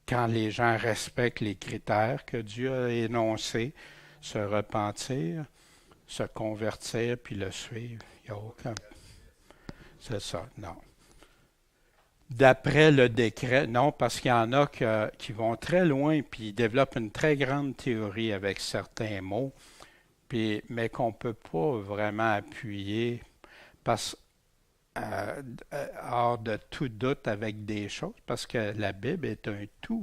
Speaker 1: quand les gens respectent les critères que Dieu a énoncés, se repentir, se convertir, puis le suivre, il n'y a aucun... C'est ça, non. D'après le décret, non, parce qu'il y en a qui vont très loin, puis ils développent une très grande théorie avec certains mots, mais qu'on ne peut pas vraiment appuyer hors de tout doute avec des choses, parce que la Bible est un tout.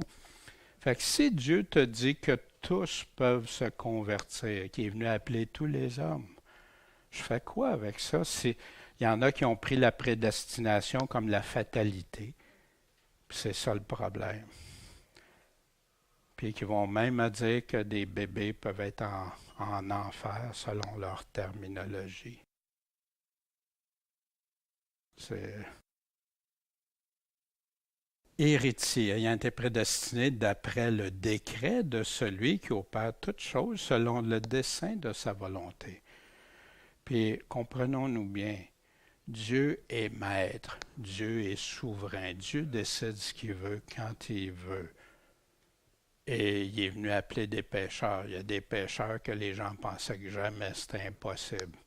Speaker 1: Fait que si Dieu te dit que tous peuvent se convertir, qu'il est venu appeler tous les hommes, Je fais quoi avec ça? Il y en a qui ont pris la prédestination comme la fatalité. C'est ça le problème. Puis qui vont même dire que des bébés peuvent être en enfer selon leur terminologie. C'est héritier, ayant été prédestiné d'après le décret de celui qui opère toutes choses selon le dessein de sa volonté. Puis comprenons-nous bien, Dieu est maître, Dieu est souverain, Dieu décide ce qu'il veut quand il veut. Et il est venu appeler des pécheurs. Il y a des pécheurs que les gens pensaient que jamais c'était impossible,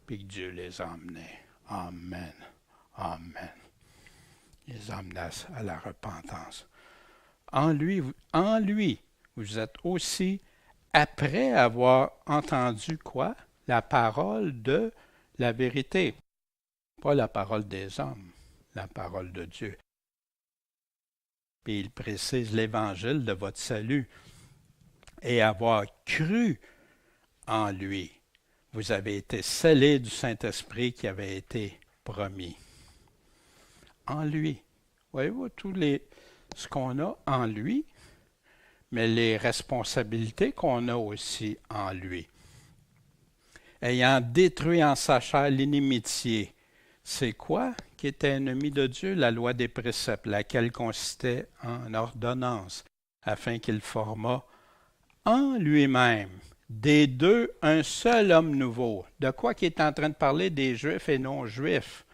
Speaker 1: puis que Dieu les emmenait. Amen. Amen. Il les emmenait à la repentance. En lui, vous êtes aussi, après avoir entendu quoi? La parole de la vérité. Pas la parole des hommes, la parole de Dieu. Puis il précise l'évangile de votre salut. Et avoir cru en lui, vous avez été scellés du Saint-Esprit qui avait été promis. En lui. Voyez-vous, ce qu'on a en lui, mais les responsabilités qu'on a aussi en lui. Ayant détruit en sa chair l'inimitié, c'est quoi qui était ennemi de Dieu? La loi des préceptes, laquelle consistait en ordonnance, afin qu'il formât en lui-même des deux un seul homme nouveau. De quoi qu'il est en train de parler des Juifs et non-Juifs?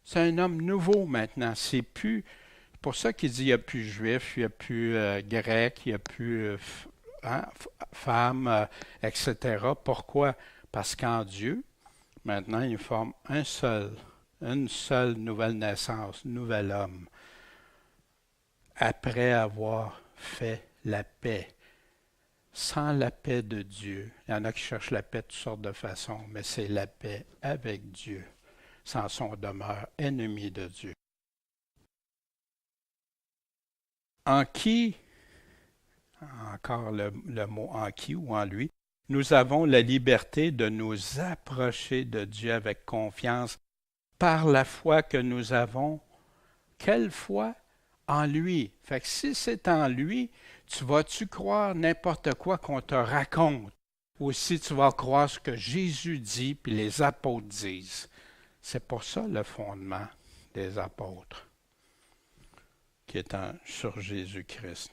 Speaker 1: C'est un homme nouveau maintenant. C'est plus pour ça qu'il dit qu'il n'y a plus Juif, il n'y a plus Grec, il n'y a plus femme, etc. Pourquoi? Parce qu'en Dieu, maintenant, il forme une seule nouvelle naissance, nouvel homme, après avoir fait la paix. Sans la paix de Dieu, il y en a qui cherchent la paix de toutes sortes de façons, mais c'est la paix avec Dieu. Sans son demeure ennemi de Dieu. En qui, encore le mot en qui ou en lui, nous avons la liberté de nous approcher de Dieu avec confiance par la foi que nous avons. Quelle foi? En lui. Fait que si c'est en lui, tu vas-tu croire n'importe quoi qu'on te raconte? Ou si tu vas croire ce que Jésus dit puis les apôtres disent? C'est pour ça le fondement des apôtres qui est sur Jésus-Christ.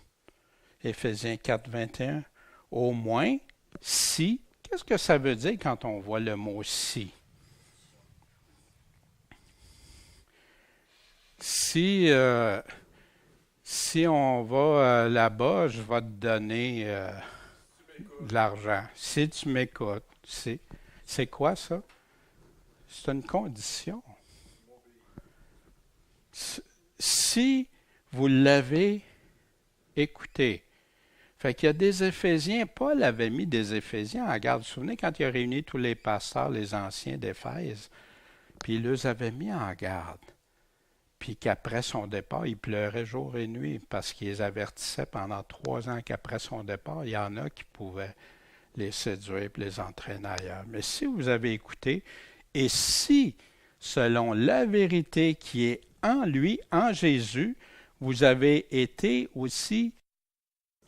Speaker 1: Éphésiens 4, 21. Au moins, si. Qu'est-ce que ça veut dire quand on voit le mot si? Si on va là-bas, je vais te donner de l'argent. Si tu m'écoutes, c'est quoi ça? C'est une condition. Si vous l'avez écouté, fait qu'il y a des Éphésiens, Paul avait mis des Éphésiens en garde. Vous vous souvenez quand il a réuni tous les pasteurs, les anciens d'Éphèse, puis il les avait mis en garde. Puis qu'après son départ, il pleurait jour et nuit parce qu'il les avertissait pendant 3 ans qu'après son départ, il y en a qui pouvaient les séduire et les entraîner ailleurs. Mais si vous avez écouté, et si, selon la vérité qui est en lui, en Jésus, vous avez été aussi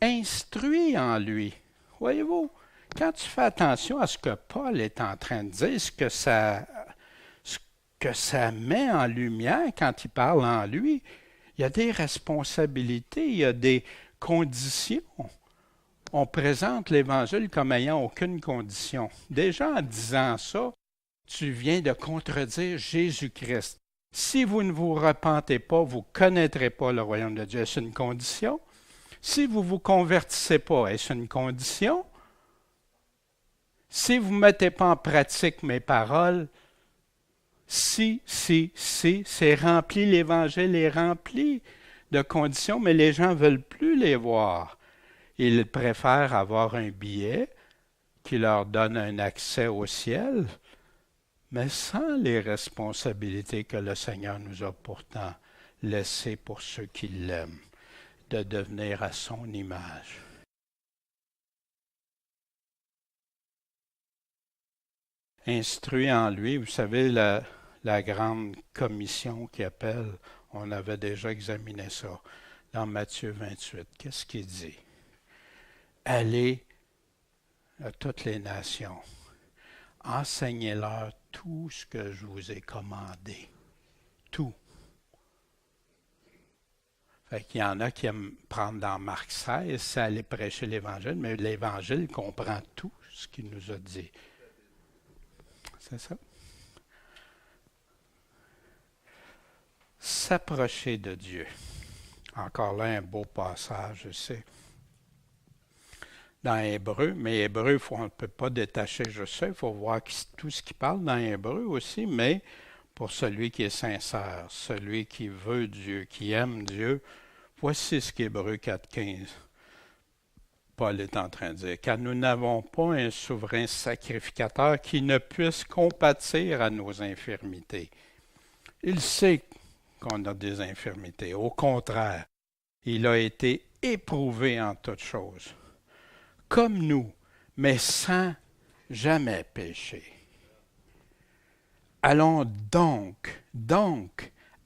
Speaker 1: instruits en lui. Voyez-vous, quand tu fais attention à ce que Paul est en train de dire, ce que ça met en lumière quand il parle en lui, il y a des responsabilités, il y a des conditions. On présente l'Évangile comme ayant aucune condition. Déjà en disant ça, tu viens de contredire Jésus-Christ. Si vous ne vous repentez pas, vous ne connaîtrez pas le royaume de Dieu. Est-ce une condition? Si vous ne vous convertissez pas, est-ce une condition? Si vous ne mettez pas en pratique mes paroles, c'est rempli, l'Évangile est rempli de conditions, mais les gens ne veulent plus les voir. Ils préfèrent avoir un billet qui leur donne un accès au ciel, mais sans les responsabilités que le Seigneur nous a pourtant laissées pour ceux qui l'aiment, de devenir à son image. instruit en lui. Vous savez, la grande commission qui appelle, on avait déjà examiné ça dans Matthieu 28. Qu'est-ce qu'il dit? Allez à toutes les nations, enseignez-leur tout ce que je vous ai commandé. Tout. Fait qu'il y en a qui aiment prendre dans Marc 16, c'est aller prêcher l'Évangile, mais l'Évangile comprend tout ce qu'il nous a dit. C'est ça? S'approcher de Dieu. Encore là, un beau passage, je sais. Dans Hébreu, mais Hébreu, on ne peut pas détacher, je sais, il faut voir tout ce qui parle dans Hébreu aussi, mais pour celui qui est sincère, celui qui veut Dieu, qui aime Dieu, voici ce qu'Hébreu 4,15, Paul est en train de dire, car nous n'avons pas un souverain sacrificateur qui ne puisse compatir à nos infirmités. Il sait qu'on a des infirmités. Au contraire, il a été éprouvé en toutes choses, comme nous, mais sans jamais pécher. Allons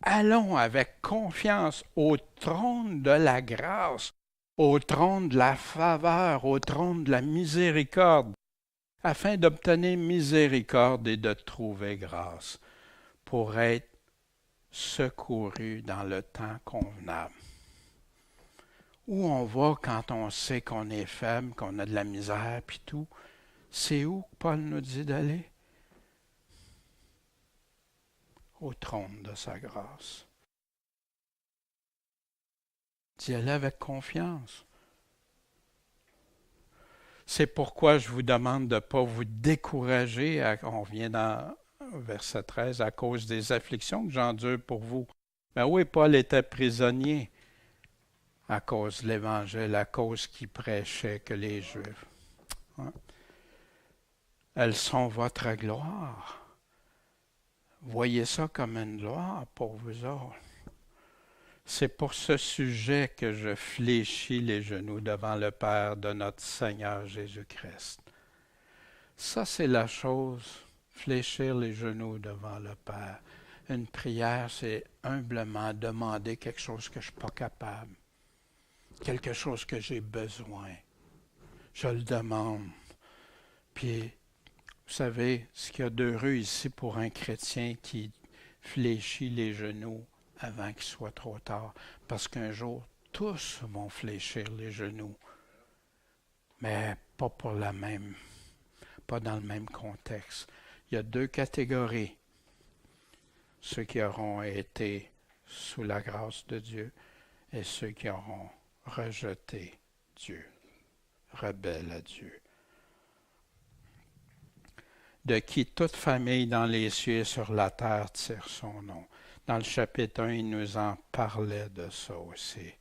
Speaker 1: allons avec confiance au trône de la grâce, au trône de la faveur, au trône de la miséricorde, afin d'obtenir miséricorde et de trouver grâce, pour être secouru dans le temps convenable. Où on va quand on sait qu'on est faible, qu'on a de la misère, puis tout, c'est où Paul nous dit d'aller? Au trône de sa grâce. D'y aller avec confiance. C'est pourquoi je vous demande de ne pas vous décourager, on vient dans verset 13, à cause des afflictions que j'endure pour vous. Ben oui, Paul était prisonnier à cause de l'Évangile, à cause qu'il prêchait que les Juifs. Hein? Elles sont votre gloire. Voyez ça comme une gloire pour vous autres. C'est pour ce sujet que je fléchis les genoux devant le Père de notre Seigneur Jésus-Christ. Ça, c'est la chose, fléchir les genoux devant le Père. Une prière, c'est humblement demander quelque chose que je ne suis pas capable, quelque chose que j'ai besoin. Je le demande. Puis, vous savez, ce qu'il y a d'heureux ici pour un chrétien qui fléchit les genoux avant qu'il soit trop tard, parce qu'un jour, tous vont fléchir les genoux, mais pas pour la même, pas dans le même contexte. Il y a deux catégories. Ceux qui auront été sous la grâce de Dieu et ceux qui auront rejeté Dieu, rebelles à Dieu. De qui toute famille dans les cieux et sur la terre tire son nom. Dans le chapitre 1, il nous en parlait de ça aussi.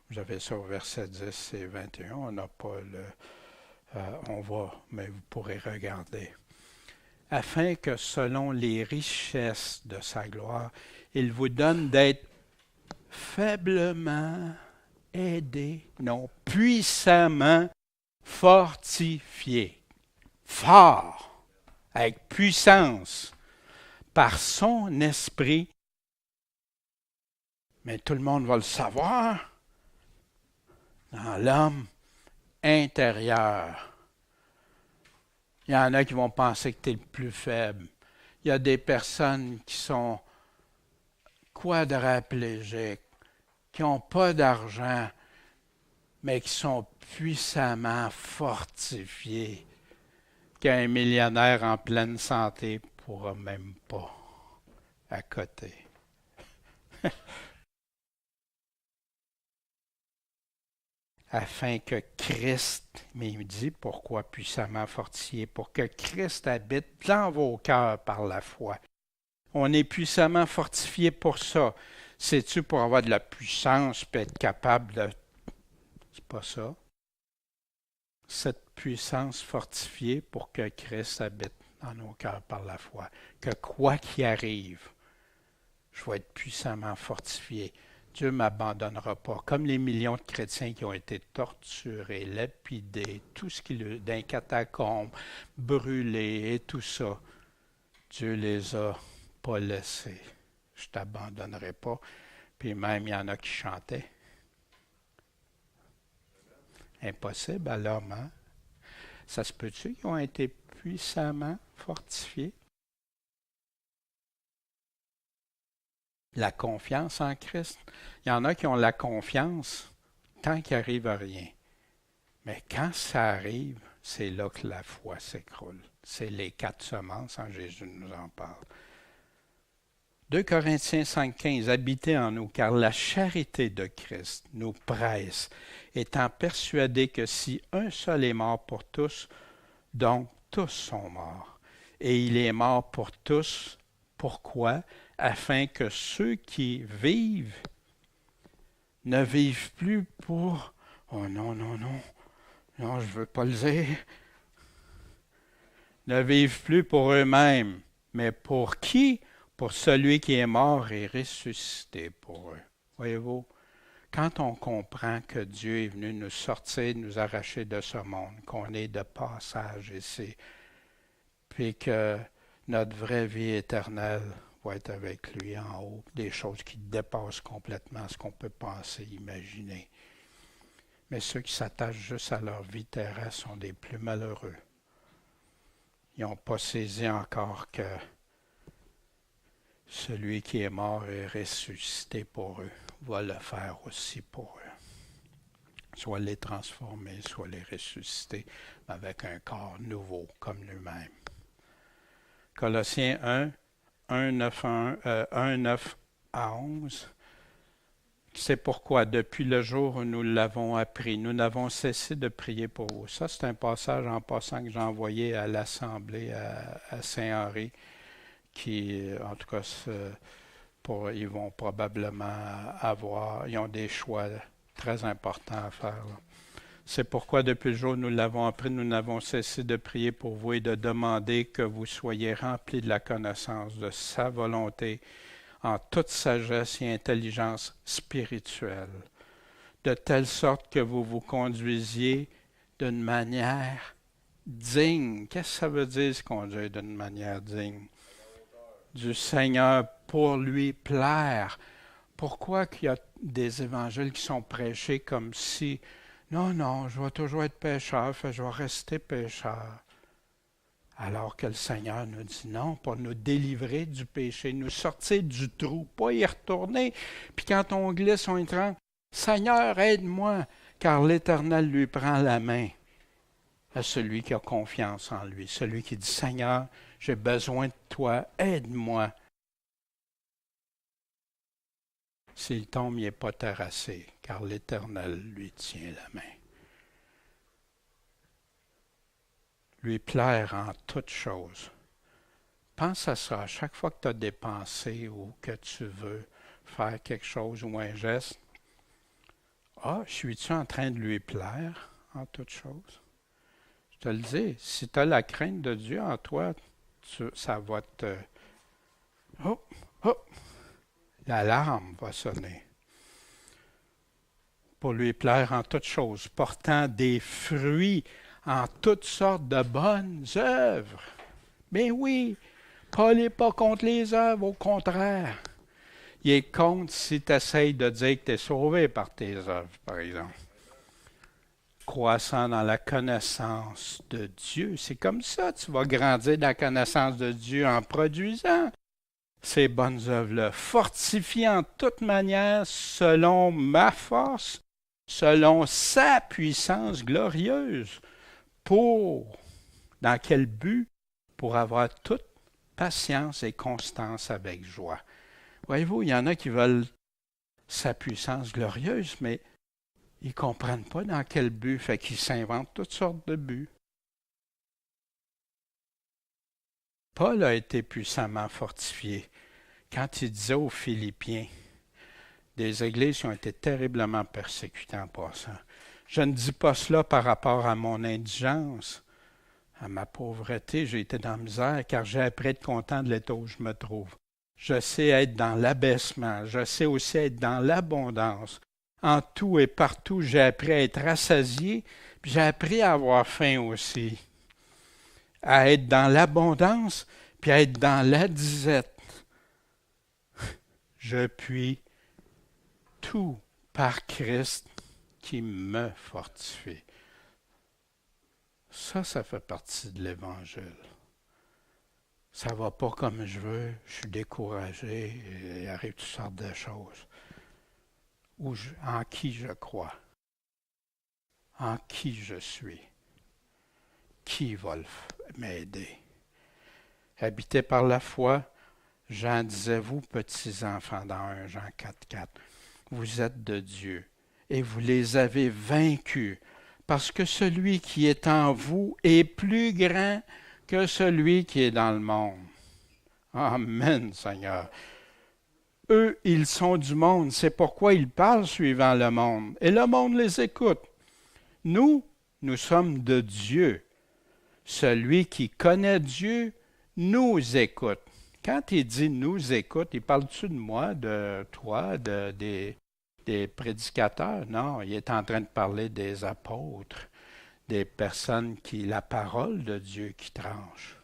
Speaker 1: Vous avez ça au verset 10 et 21. On n'a pas on va, mais vous pourrez regarder. Afin que selon les richesses de sa gloire, il vous donne d'être faiblement aidés, non puissamment fortifiés. Fort, avec puissance, par son esprit. Mais tout le monde va le savoir dans l'homme intérieur. Il y en a qui vont penser que tu es le plus faible. Il y a des personnes qui sont quadraplégiques, qui n'ont pas d'argent, mais qui sont puissamment fortifiés, qu'un millionnaire en pleine santé ne pourra même pas à côté. Afin que Christ, mais il dit pourquoi puissamment fortifié, pour que Christ habite dans vos cœurs par la foi. On est puissamment fortifié pour ça. C'est-tu pour avoir de la puissance et être capable de... C'est pas ça. Cette puissance fortifiée pour que Christ habite dans nos cœurs par la foi. Que quoi qu'il arrive, je vais être puissamment fortifié. Dieu ne m'abandonnera pas. Comme les millions de chrétiens qui ont été torturés, lapidés, tout ce qui d'un catacombe, brûlés et tout ça. Dieu les a pas laissés. Je t'abandonnerai pas. Puis même, il y en a qui chantaient. Impossible à l'homme, hein? Ça se peut-tu qu'ils ont été puissamment fortifiés? La confiance en Christ. Il y en a qui ont la confiance tant qu'il n'arrive à rien. Mais quand ça arrive, c'est là que la foi s'écroule. C'est les 4 semences, hein, Jésus nous en parle. 2 Corinthiens 5,15 habitez en nous, car la charité de Christ nous presse, étant persuadés que si un seul est mort pour tous, donc tous sont morts. Et il est mort pour tous. Pourquoi? Afin que ceux qui vivent ne vivent plus pour « Oh non, non, non, non, je ne veux pas le dire. » Ne vivent plus pour eux-mêmes, mais pour qui? Pour celui qui est mort et ressuscité pour eux. Voyez-vous, quand on comprend que Dieu est venu nous sortir, nous arracher de ce monde, qu'on est de passage ici, puis que notre vraie vie éternelle va être avec lui en haut, des choses qui dépassent complètement ce qu'on peut penser, imaginer. Mais ceux qui s'attachent juste à leur vie terrestre sont des plus malheureux. Ils n'ont pas saisi encore que celui qui est mort et ressuscité pour eux va le faire aussi pour eux. Soit les transformer, soit les ressusciter avec un corps nouveau comme lui-même. Colossiens 1, 9 à 11. C'est pourquoi, depuis le jour où nous l'avons appris, nous n'avons cessé de prier pour vous. Ça, c'est un passage en passant que j'ai envoyé à l'Assemblée à Saint-Henri, qui, en tout cas, ils vont probablement ils ont des choix très importants à faire. Là. C'est pourquoi, depuis le jour où nous l'avons appris, nous n'avons cessé de prier pour vous et de demander que vous soyez remplis de la connaissance de sa volonté, en toute sagesse et intelligence spirituelle, de telle sorte que vous vous conduisiez d'une manière digne. Qu'est-ce que ça veut dire se conduire d'une manière digne? Du Seigneur pour lui plaire. Pourquoi qu'il y a des évangiles qui sont prêchés comme si, non, non, je vais toujours être pécheur, je vais rester pécheur. Alors que le Seigneur nous dit non, pour nous délivrer du péché, nous sortir du trou, pas y retourner. Puis quand on glisse, on est Seigneur, aide-moi, car l'Éternel lui prend la main à celui qui a confiance en lui, celui qui dit Seigneur, j'ai besoin de toi, aide-moi. S'il tombe, il n'est pas terrassé, car l'Éternel lui tient la main. Lui plaire en toutes choses. Pense à ça. À chaque fois que tu as des pensées ou que tu veux faire quelque chose ou un geste, suis-tu en train de lui plaire en toutes choses? Je te le dis, si tu as la crainte de Dieu en toi, ça va te... L'alarme va sonner. Pour lui plaire en toutes choses, portant des fruits en toutes sortes de bonnes œuvres. Mais oui, Paul n'est pas contre les œuvres, au contraire. Il est contre si tu essayes de dire que tu es sauvé par tes œuvres, par exemple. Croissant dans la connaissance de Dieu. C'est comme ça, tu vas grandir dans la connaissance de Dieu en produisant ces bonnes œuvres-là. Fortifiant en toute manière selon ma force, selon sa puissance glorieuse. Dans quel but? Pour avoir toute patience et constance avec joie. Voyez-vous, il y en a qui veulent sa puissance glorieuse, mais ils ne comprennent pas dans quel but, fait qu'ils s'inventent toutes sortes de buts. Paul a été puissamment fortifié quand il disait aux Philippiens, des églises qui ont été terriblement persécutées en passant. Je ne dis pas cela par rapport à mon indigence, à ma pauvreté, j'ai été dans la misère, car j'ai appris à être content de l'état où je me trouve. Je sais être dans l'abaissement, je sais aussi être dans l'abondance. En tout et partout, j'ai appris à être rassasié, puis j'ai appris à avoir faim aussi. À être dans l'abondance, puis être dans la disette. Je puis tout par Christ qui me fortifie. Ça fait partie de l'Évangile. Ça va pas comme je veux, je suis découragé, il arrive toutes sortes de choses. En qui je crois, en qui je suis, qui va m'aider. Habité par la foi, Jean disait, vous petits enfants, dans 1 Jean 4,4, vous êtes de Dieu et vous les avez vaincus, parce que celui qui est en vous est plus grand que celui qui est dans le monde. Amen, Seigneur. Eux, ils sont du monde, c'est pourquoi ils parlent suivant le monde, et le monde les écoute. Nous sommes de Dieu. Celui qui connaît Dieu nous écoute. Quand il dit nous écoute, il parle-tu de moi, de toi, des prédicateurs? Non, il est en train de parler des apôtres, des personnes la parole de Dieu qui tranche.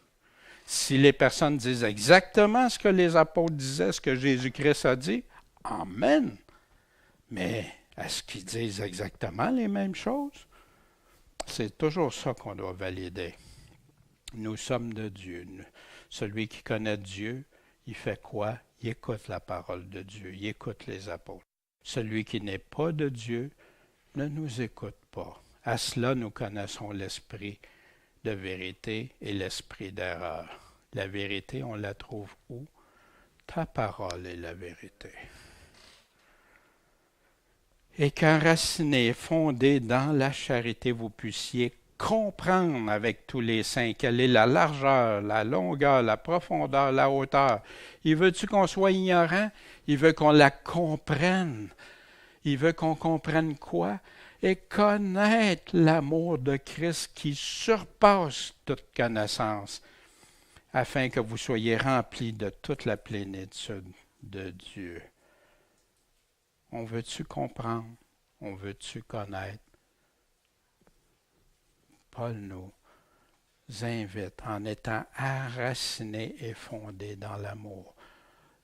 Speaker 1: Si les personnes disent exactement ce que les apôtres disaient, ce que Jésus-Christ a dit, amen. Mais est-ce qu'ils disent exactement les mêmes choses? C'est toujours ça qu'on doit valider. Nous sommes de Dieu. Celui qui connaît Dieu, il fait quoi? Il écoute la parole de Dieu, il écoute les apôtres. Celui qui n'est pas de Dieu ne nous écoute pas. À cela, nous connaissons l'esprit de vérité et l'esprit d'erreur. La vérité, on la trouve où? Ta parole est la vérité. Et qu'enracinés, fondés dans la charité, vous puissiez comprendre avec tous les saints quelle est la largeur, la longueur, la profondeur, la hauteur. Il veut-tu qu'on soit ignorant? Il veut qu'on la comprenne. Il veut qu'on comprenne quoi? Et connaître l'amour de Christ qui surpasse toute connaissance, afin que vous soyez remplis de toute la plénitude de Dieu. On veut-tu comprendre? On veut-tu connaître? Paul nous invite en étant enracinés et fondés dans l'amour.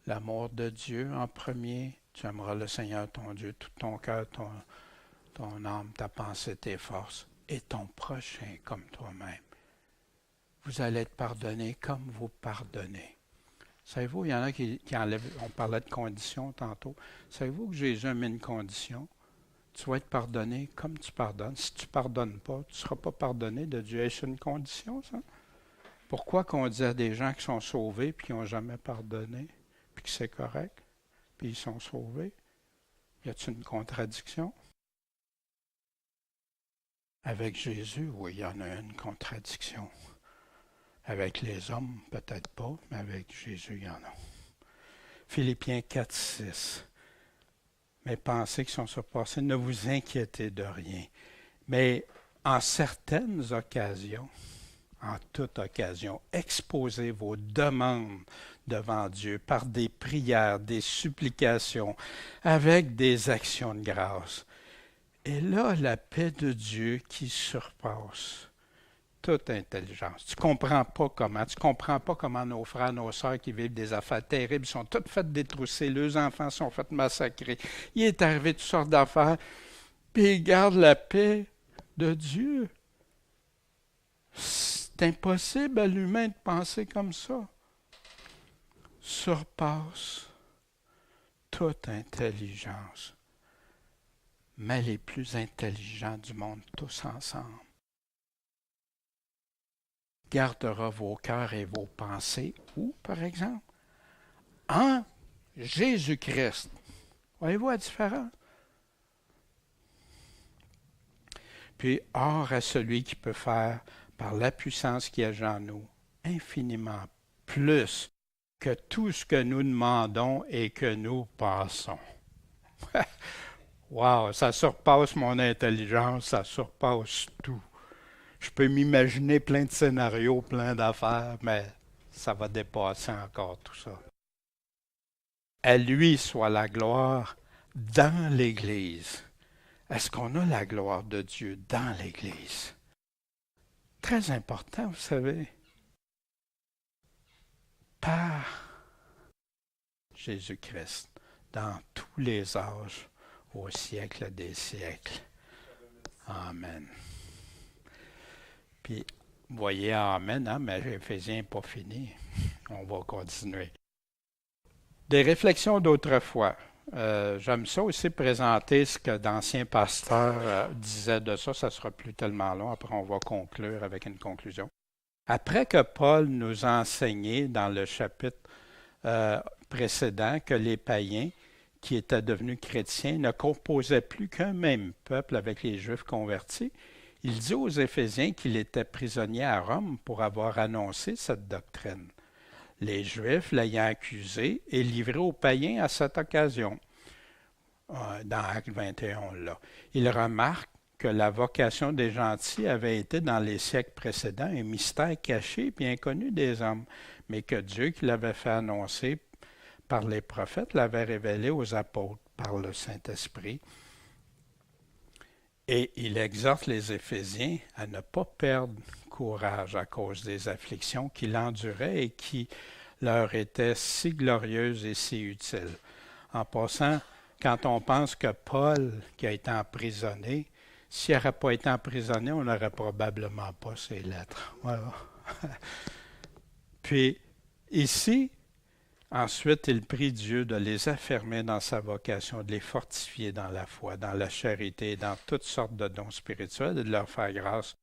Speaker 1: L'amour de Dieu en premier. Tu aimeras le Seigneur ton Dieu, tout ton cœur, ton âme, ta pensée, tes forces, et ton prochain comme toi-même. Vous allez être pardonnés comme vous pardonnez. Savez-vous, il y en a qui enlèvent, on parlait de conditions tantôt. Savez-vous que Jésus a mis une condition? Tu vas être pardonné comme tu pardonnes. Si tu ne pardonnes pas, tu ne seras pas pardonné de Dieu. Est-ce une condition, ça? Pourquoi qu'on dit à des gens qui sont sauvés puis qui n'ont jamais pardonné, puis que c'est correct, puis ils sont sauvés? Y a-t-il une contradiction? Avec Jésus, oui, il y en a une contradiction. Avec les hommes, peut-être pas, mais avec Jésus, il y en a. Philippiens 4, 6. Mes pensées qui sont surpassées, ne vous inquiétez de rien. Mais en certaines occasions, en toute occasion, exposez vos demandes devant Dieu par des prières, des supplications, avec des actions de grâce. Et là, la paix de Dieu qui surpasse toute intelligence. Tu comprends pas comment nos frères, nos sœurs qui vivent des affaires terribles sont toutes faites détrousser, leurs enfants sont faits massacrer. Il est arrivé toutes sortes d'affaires, puis ils gardent la paix de Dieu. C'est impossible à l'humain de penser comme ça. Surpasse toute intelligence. Mais les plus intelligents du monde, tous ensemble, gardera vos cœurs et vos pensées, où, par exemple? En Jésus-Christ. Voyez-vous la différence? Puis, or à celui qui peut faire, par la puissance qui agit en nous, infiniment plus que tout ce que nous demandons et que nous pensons. Wow, ça surpasse mon intelligence, ça surpasse tout. Je peux m'imaginer plein de scénarios, plein d'affaires, mais ça va dépasser encore tout ça. À lui soit la gloire dans l'Église. Est-ce qu'on a la gloire de Dieu dans l'Église? Très important, vous savez. Jésus-Christ, dans tous les âges, au siècle des siècles. Amen. Puis, vous voyez, Amen, hein, mais Éphésiens n'est pas fini. On va continuer. Des réflexions d'autrefois. J'aime ça aussi présenter ce que d'anciens pasteurs disaient de ça. Ça sera plus tellement long. Après, on va conclure avec une conclusion. Après que Paul nous a enseigné dans le chapitre précédent que les païens qui étaient devenus chrétiens ne composaient plus qu'un même peuple avec les Juifs convertis, il dit aux Éphésiens qu'il était prisonnier à Rome pour avoir annoncé cette doctrine. Les Juifs l'ayant accusé et livré aux païens à cette occasion. Dans Acte 21, là. Il remarque que la vocation des gentils avait été dans les siècles précédents un mystère caché et inconnu des hommes, mais que Dieu qui l'avait fait annoncer par les prophètes l'avait révélé aux apôtres par le Saint-Esprit. Et il exhorte les Éphésiens à ne pas perdre courage à cause des afflictions qu'il endurait et qui leur étaient si glorieuses et si utiles. En passant, quand on pense que Paul, qui a été emprisonné, s'il n'aurait pas été emprisonné, on n'aurait probablement pas ses lettres. Voilà. Puis, ici, ensuite, il prie Dieu de les affermer dans sa vocation, de les fortifier dans la foi, dans la charité, dans toutes sortes de dons spirituels et de leur faire grâce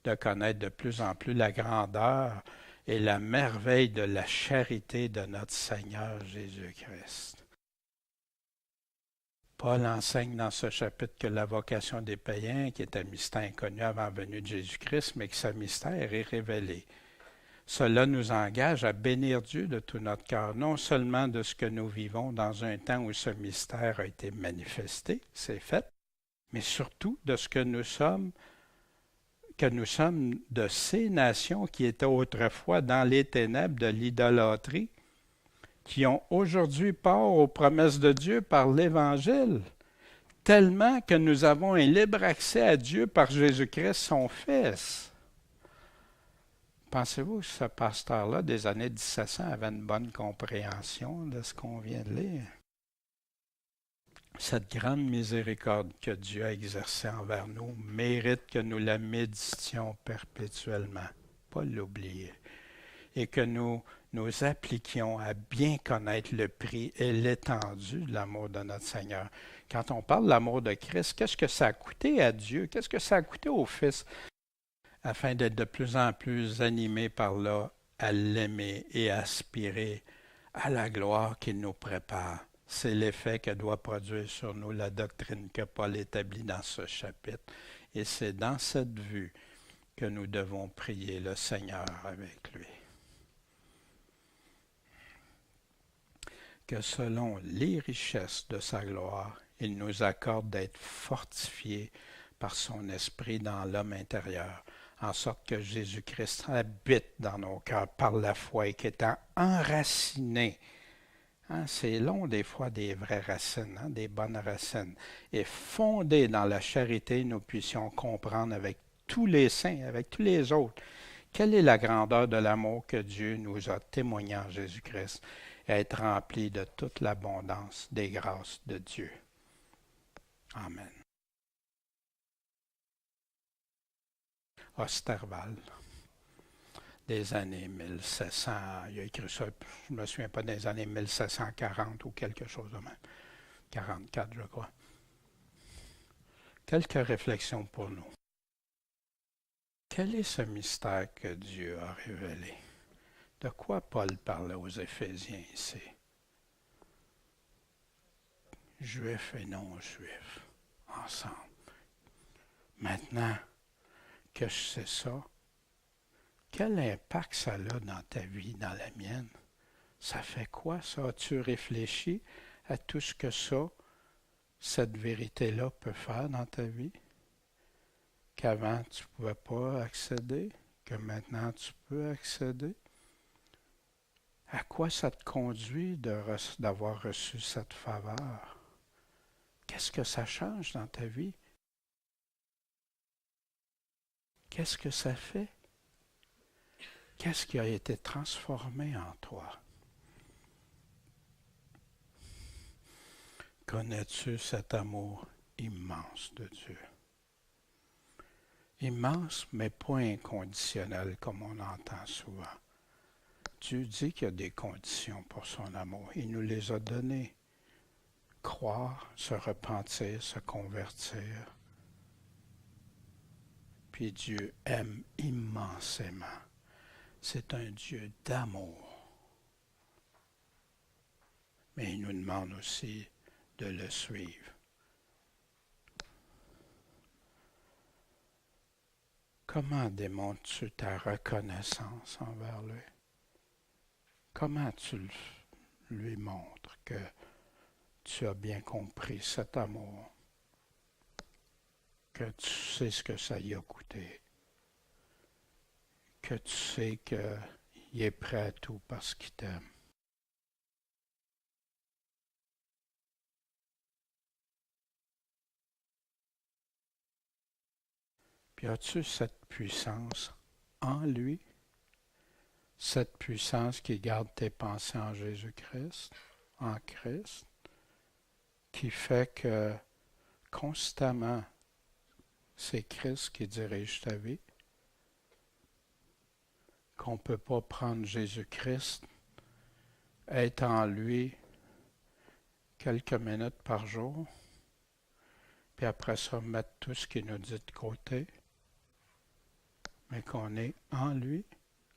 Speaker 1: de connaître de plus en plus la grandeur et la merveille de la charité de notre Seigneur Jésus-Christ. Paul enseigne dans ce chapitre que la vocation des païens, qui est un mystère inconnu avant la venue de Jésus-Christ, mais que ce mystère est révélé. Cela nous engage à bénir Dieu de tout notre cœur, non seulement de ce que nous vivons dans un temps où ce mystère a été manifesté, c'est fait, mais surtout de ce que nous sommes de ces nations qui étaient autrefois dans les ténèbres de l'idolâtrie, qui ont aujourd'hui part aux promesses de Dieu par l'Évangile, tellement que nous avons un libre accès à Dieu par Jésus-Christ, son Fils. Pensez-vous que ce pasteur-là, des années 1700, avait une bonne compréhension de ce qu'on vient de lire? Cette grande miséricorde que Dieu a exercée envers nous mérite que nous la méditions perpétuellement, pas l'oublier, et que nous appliquions à bien connaître le prix et l'étendue de l'amour de notre Seigneur. Quand on parle de l'amour de Christ, qu'est-ce que ça a coûté à Dieu? Qu'est-ce que ça a coûté au Fils? Afin d'être de plus en plus animés par là à l'aimer et aspirer à la gloire qu'il nous prépare. C'est l'effet que doit produire sur nous la doctrine que Paul établit dans ce chapitre. Et c'est dans cette vue que nous devons prier le Seigneur avec lui. Que selon les richesses de sa gloire, il nous accorde d'être fortifiés par son esprit dans l'homme intérieur, en sorte que Jésus-Christ habite dans nos cœurs par la foi et qu'étant enraciné, c'est long des fois des vraies racines, des bonnes racines, et fondé dans la charité, nous puissions comprendre avec tous les saints, avec tous les autres, quelle est la grandeur de l'amour que Dieu nous a témoigné en Jésus-Christ, et être remplis de toute l'abondance des grâces de Dieu. Amen. Osterval, des années 1700, il a écrit ça, je ne me souviens pas, des années 1740 ou quelque chose de même, 44 je crois. Quelques réflexions pour nous. Quel est ce mystère que Dieu a révélé? De quoi Paul parlait aux Éphésiens ici? Juifs et non-juifs, ensemble. Maintenant que je sais ça, quel impact ça a dans ta vie, dans la mienne? Ça fait quoi ça? As-tu réfléchi à tout ce que cette vérité-là peut faire dans ta vie? Qu'avant tu ne pouvais pas accéder, que maintenant tu peux accéder? À quoi ça te conduit d'avoir reçu cette faveur? Qu'est-ce que ça change dans ta vie? Qu'est-ce que ça fait? Qu'est-ce qui a été transformé en toi? Connais-tu cet amour immense de Dieu? Immense, mais pas inconditionnel comme on entend souvent. Dieu dit qu'il y a des conditions pour son amour. Il nous les a données. Croire, se repentir, se convertir. Puis Dieu aime immensément. C'est un Dieu d'amour. Mais il nous demande aussi de le suivre. Comment démontres-tu ta reconnaissance envers lui? Comment tu lui montres que tu as bien compris cet amour, que tu sais ce que ça y a coûté, que tu sais qu'il est prêt à tout parce qu'il t'aime? Puis as-tu cette puissance en lui, cette puissance qui garde tes pensées en Jésus-Christ, en Christ, qui fait que constamment, c'est Christ qui dirige ta vie, qu'on ne peut pas prendre Jésus-Christ, être en lui quelques minutes par jour, puis après ça, mettre tout ce qu'il nous dit de côté, mais qu'on est en lui,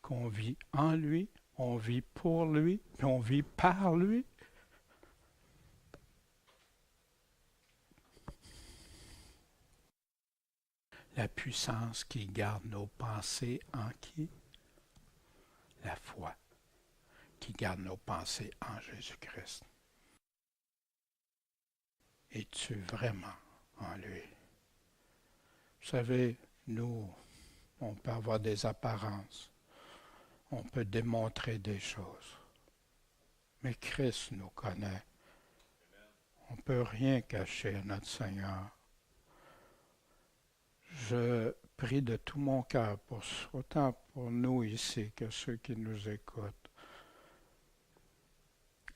Speaker 1: qu'on vit en lui, on vit pour lui, puis on vit par lui. La puissance qui garde nos pensées en qui? La foi qui garde nos pensées en Jésus-Christ. Es-tu vraiment en lui? Vous savez, nous, on peut avoir des apparences, on peut démontrer des choses, mais Christ nous connaît. On ne peut rien cacher à notre Seigneur. Je prie de tout mon cœur, autant pour nous ici que ceux qui nous écoutent,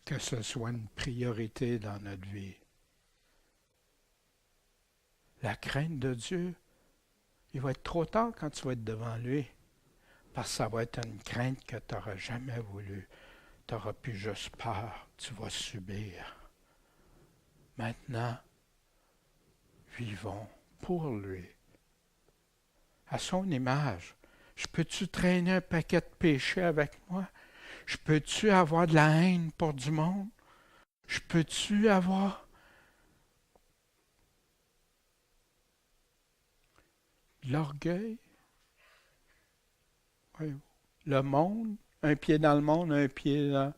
Speaker 1: que ce soit une priorité dans notre vie. La crainte de Dieu, il va être trop tard quand tu vas être devant lui, parce que ça va être une crainte que tu n'auras jamais voulu. Tu n'auras plus juste peur, tu vas subir. Maintenant, vivons pour lui, à son image. Je peux-tu traîner un paquet de péchés avec moi? Je peux-tu avoir de la haine pour du monde? Je peux-tu avoir de l'orgueil? Oui. Le monde, un pied dans le monde, un pied dans...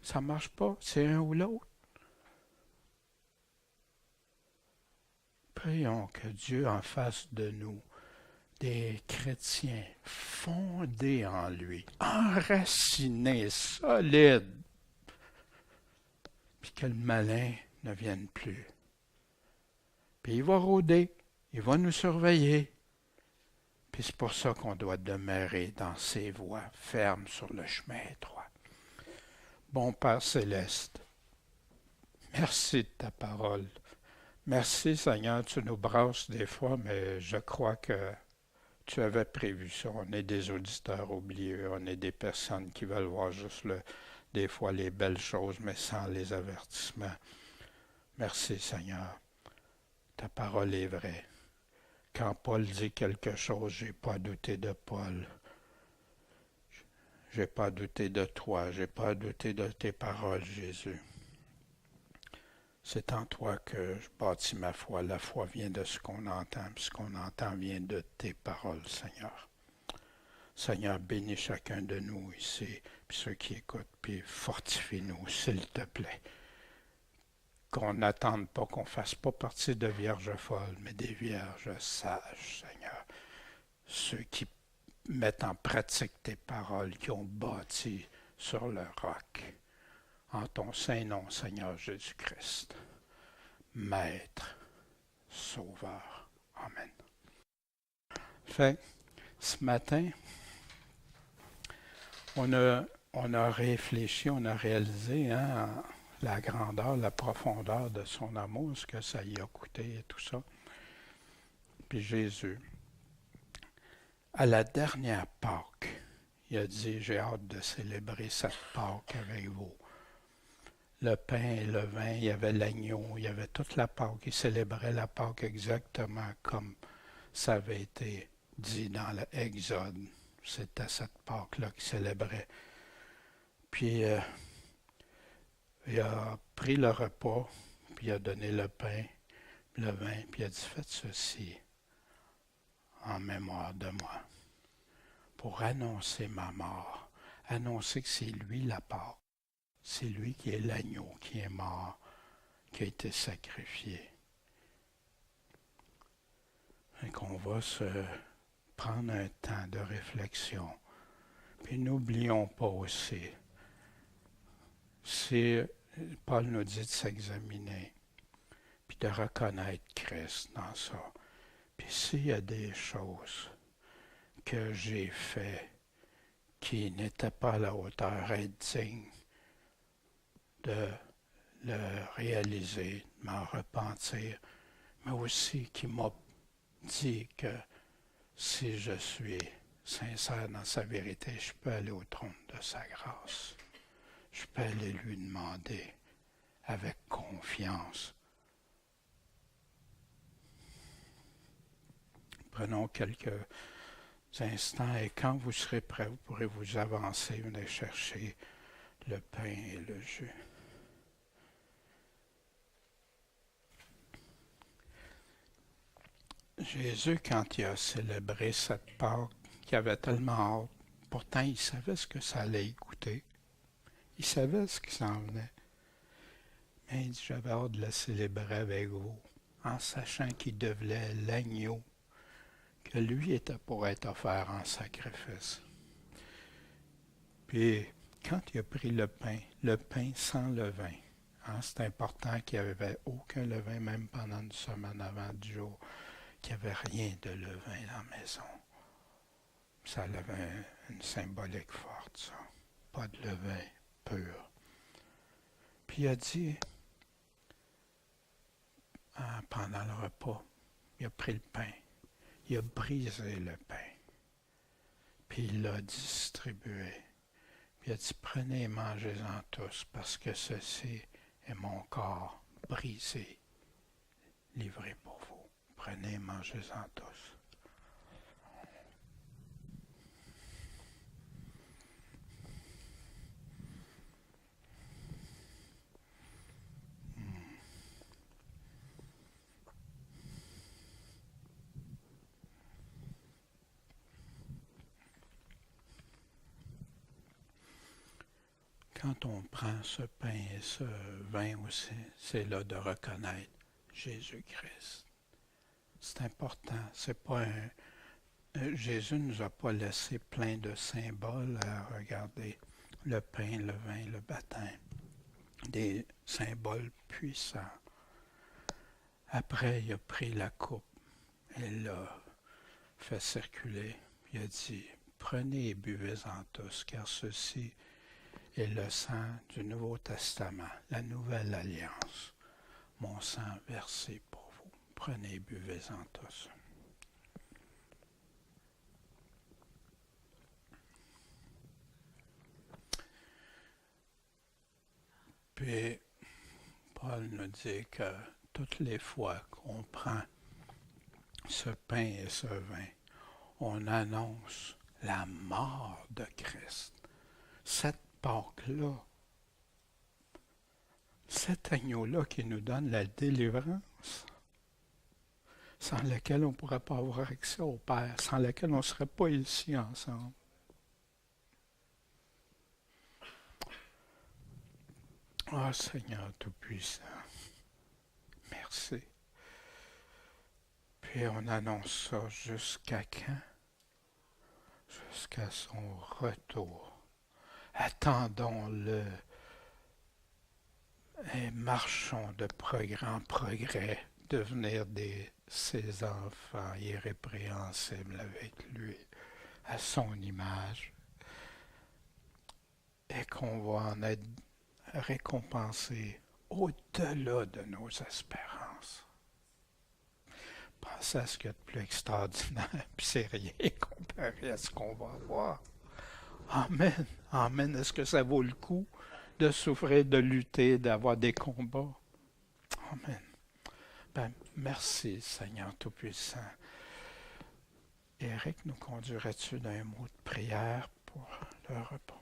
Speaker 1: Ça ne marche pas, c'est un ou l'autre. Prions que Dieu en fasse de nous des chrétiens fondés en lui, enracinés, solides, puis que le malin ne vienne plus. Puis il va rôder, il va nous surveiller. Puis c'est pour ça qu'on doit demeurer dans ses voies, fermes sur le chemin étroit. Bon Père céleste, merci de ta parole. Merci Seigneur, tu nous brasses des fois, mais je crois que tu avais prévu ça. On est des auditeurs oubliés, on est des personnes qui veulent voir juste des fois les belles choses, mais sans les avertissements. Merci Seigneur, ta parole est vraie. Quand Paul dit quelque chose, j'ai pas douté de Paul. J'ai pas douté de toi, j'ai pas douté de tes paroles, Jésus. C'est en toi que je bâtis ma foi. La foi vient de ce qu'on entend, puis ce qu'on entend vient de tes paroles, Seigneur. Seigneur, bénis chacun de nous ici, puis ceux qui écoutent, puis fortifie-nous, s'il te plaît. Qu'on n'attende pas, qu'on ne fasse pas partie de vierges folles, mais des vierges sages, Seigneur. Ceux qui mettent en pratique tes paroles, qui ont bâti sur le roc. En ton saint nom, Seigneur Jésus-Christ, Maître, Sauveur. Amen. Fait, ce matin, on a réfléchi, on a réalisé, hein, la grandeur, la profondeur de son amour, ce que ça y a coûté et tout ça. Puis Jésus, à la dernière Pâque, il a dit, j'ai hâte de célébrer cette Pâque avec vous. Le pain et le vin, il y avait l'agneau, il y avait toute la Pâque. Il célébrait la Pâque exactement comme ça avait été dit dans l'Exode. C'était cette Pâque-là qu'il célébrait. Puis il a pris le repas, puis il a donné le pain, le vin, puis il a dit, faites ceci en mémoire de moi, pour annoncer ma mort, annoncer que c'est lui la Pâque. C'est lui qui est l'agneau qui est mort, qui a été sacrifié. Et qu'on va se prendre un temps de réflexion. Puis n'oublions pas aussi, si Paul nous dit de s'examiner, puis de reconnaître Christ dans ça. Puis s'il y a des choses que j'ai faites qui n'étaient pas à la hauteur, être digne de le réaliser, de m'en repentir, mais aussi qui m'a dit que si je suis sincère dans sa vérité, je peux aller au trône de sa grâce. Je peux aller lui demander avec confiance. Prenons quelques instants et quand vous serez prêts, vous pourrez vous avancer, venir chercher le pain et le jus. Jésus, quand il a célébré cette Pâque, il avait tellement hâte, pourtant il savait ce que ça allait y coûter. Il savait ce qui s'en venait. Mais il dit, j'avais hâte de la célébrer avec vous, en sachant qu'il devenait l'agneau, que lui était pour être offert en sacrifice. Puis, quand il a pris le pain sans levain, c'est important qu'il n'y avait aucun levain, même pendant une semaine avant du jour, qu'il n'y avait rien de levain dans la maison. Ça avait une symbolique forte, ça. Pas de levain pur. Puis il a dit, pendant le repas, il a pris le pain, il a brisé le pain, puis il l'a distribué. Puis il a dit, prenez et mangez-en tous, parce que ceci est mon corps brisé, livré pour vous. Prenez et mangez-en tous. Quand on prend ce pain et ce vin aussi, c'est là de reconnaître Jésus-Christ. C'est important. C'est pas Jésus ne nous a pas laissé plein de symboles à regarder. Le pain, le vin, le baptême. Des symboles puissants. Après, il a pris la coupe et l'a fait circuler. Il a dit, prenez et buvez-en tous, car ceci est le sang du Nouveau Testament, la nouvelle alliance. Mon sang versé pour vous. Prenez et buvez-en tous. Puis, Paul nous dit que toutes les fois qu'on prend ce pain et ce vin, on annonce la mort de Christ. Cette Pâque-là, cet agneau-là qui nous donne la délivrance, sans laquelle on ne pourrait pas avoir accès au Père, sans laquelle on ne serait pas ici ensemble. Oh Seigneur Tout-Puissant, merci. Puis on annonce ça jusqu'à quand? Jusqu'à son retour. Attendons-le et marchons de progrès en progrès, devenir ses enfants irrépréhensibles avec lui, à son image, et qu'on va en être récompensés au-delà de nos espérances. Pensez à ce qu'il y a de plus extraordinaire, puis c'est rien comparé à ce qu'on va avoir. Amen. Amen. Est-ce que ça vaut le coup de souffrir, de lutter, d'avoir des combats? Amen. Ben, merci, Seigneur Tout-Puissant. Éric, nous conduirais-tu d'un mot de prière pour le repas?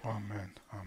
Speaker 1: Amen. Amen.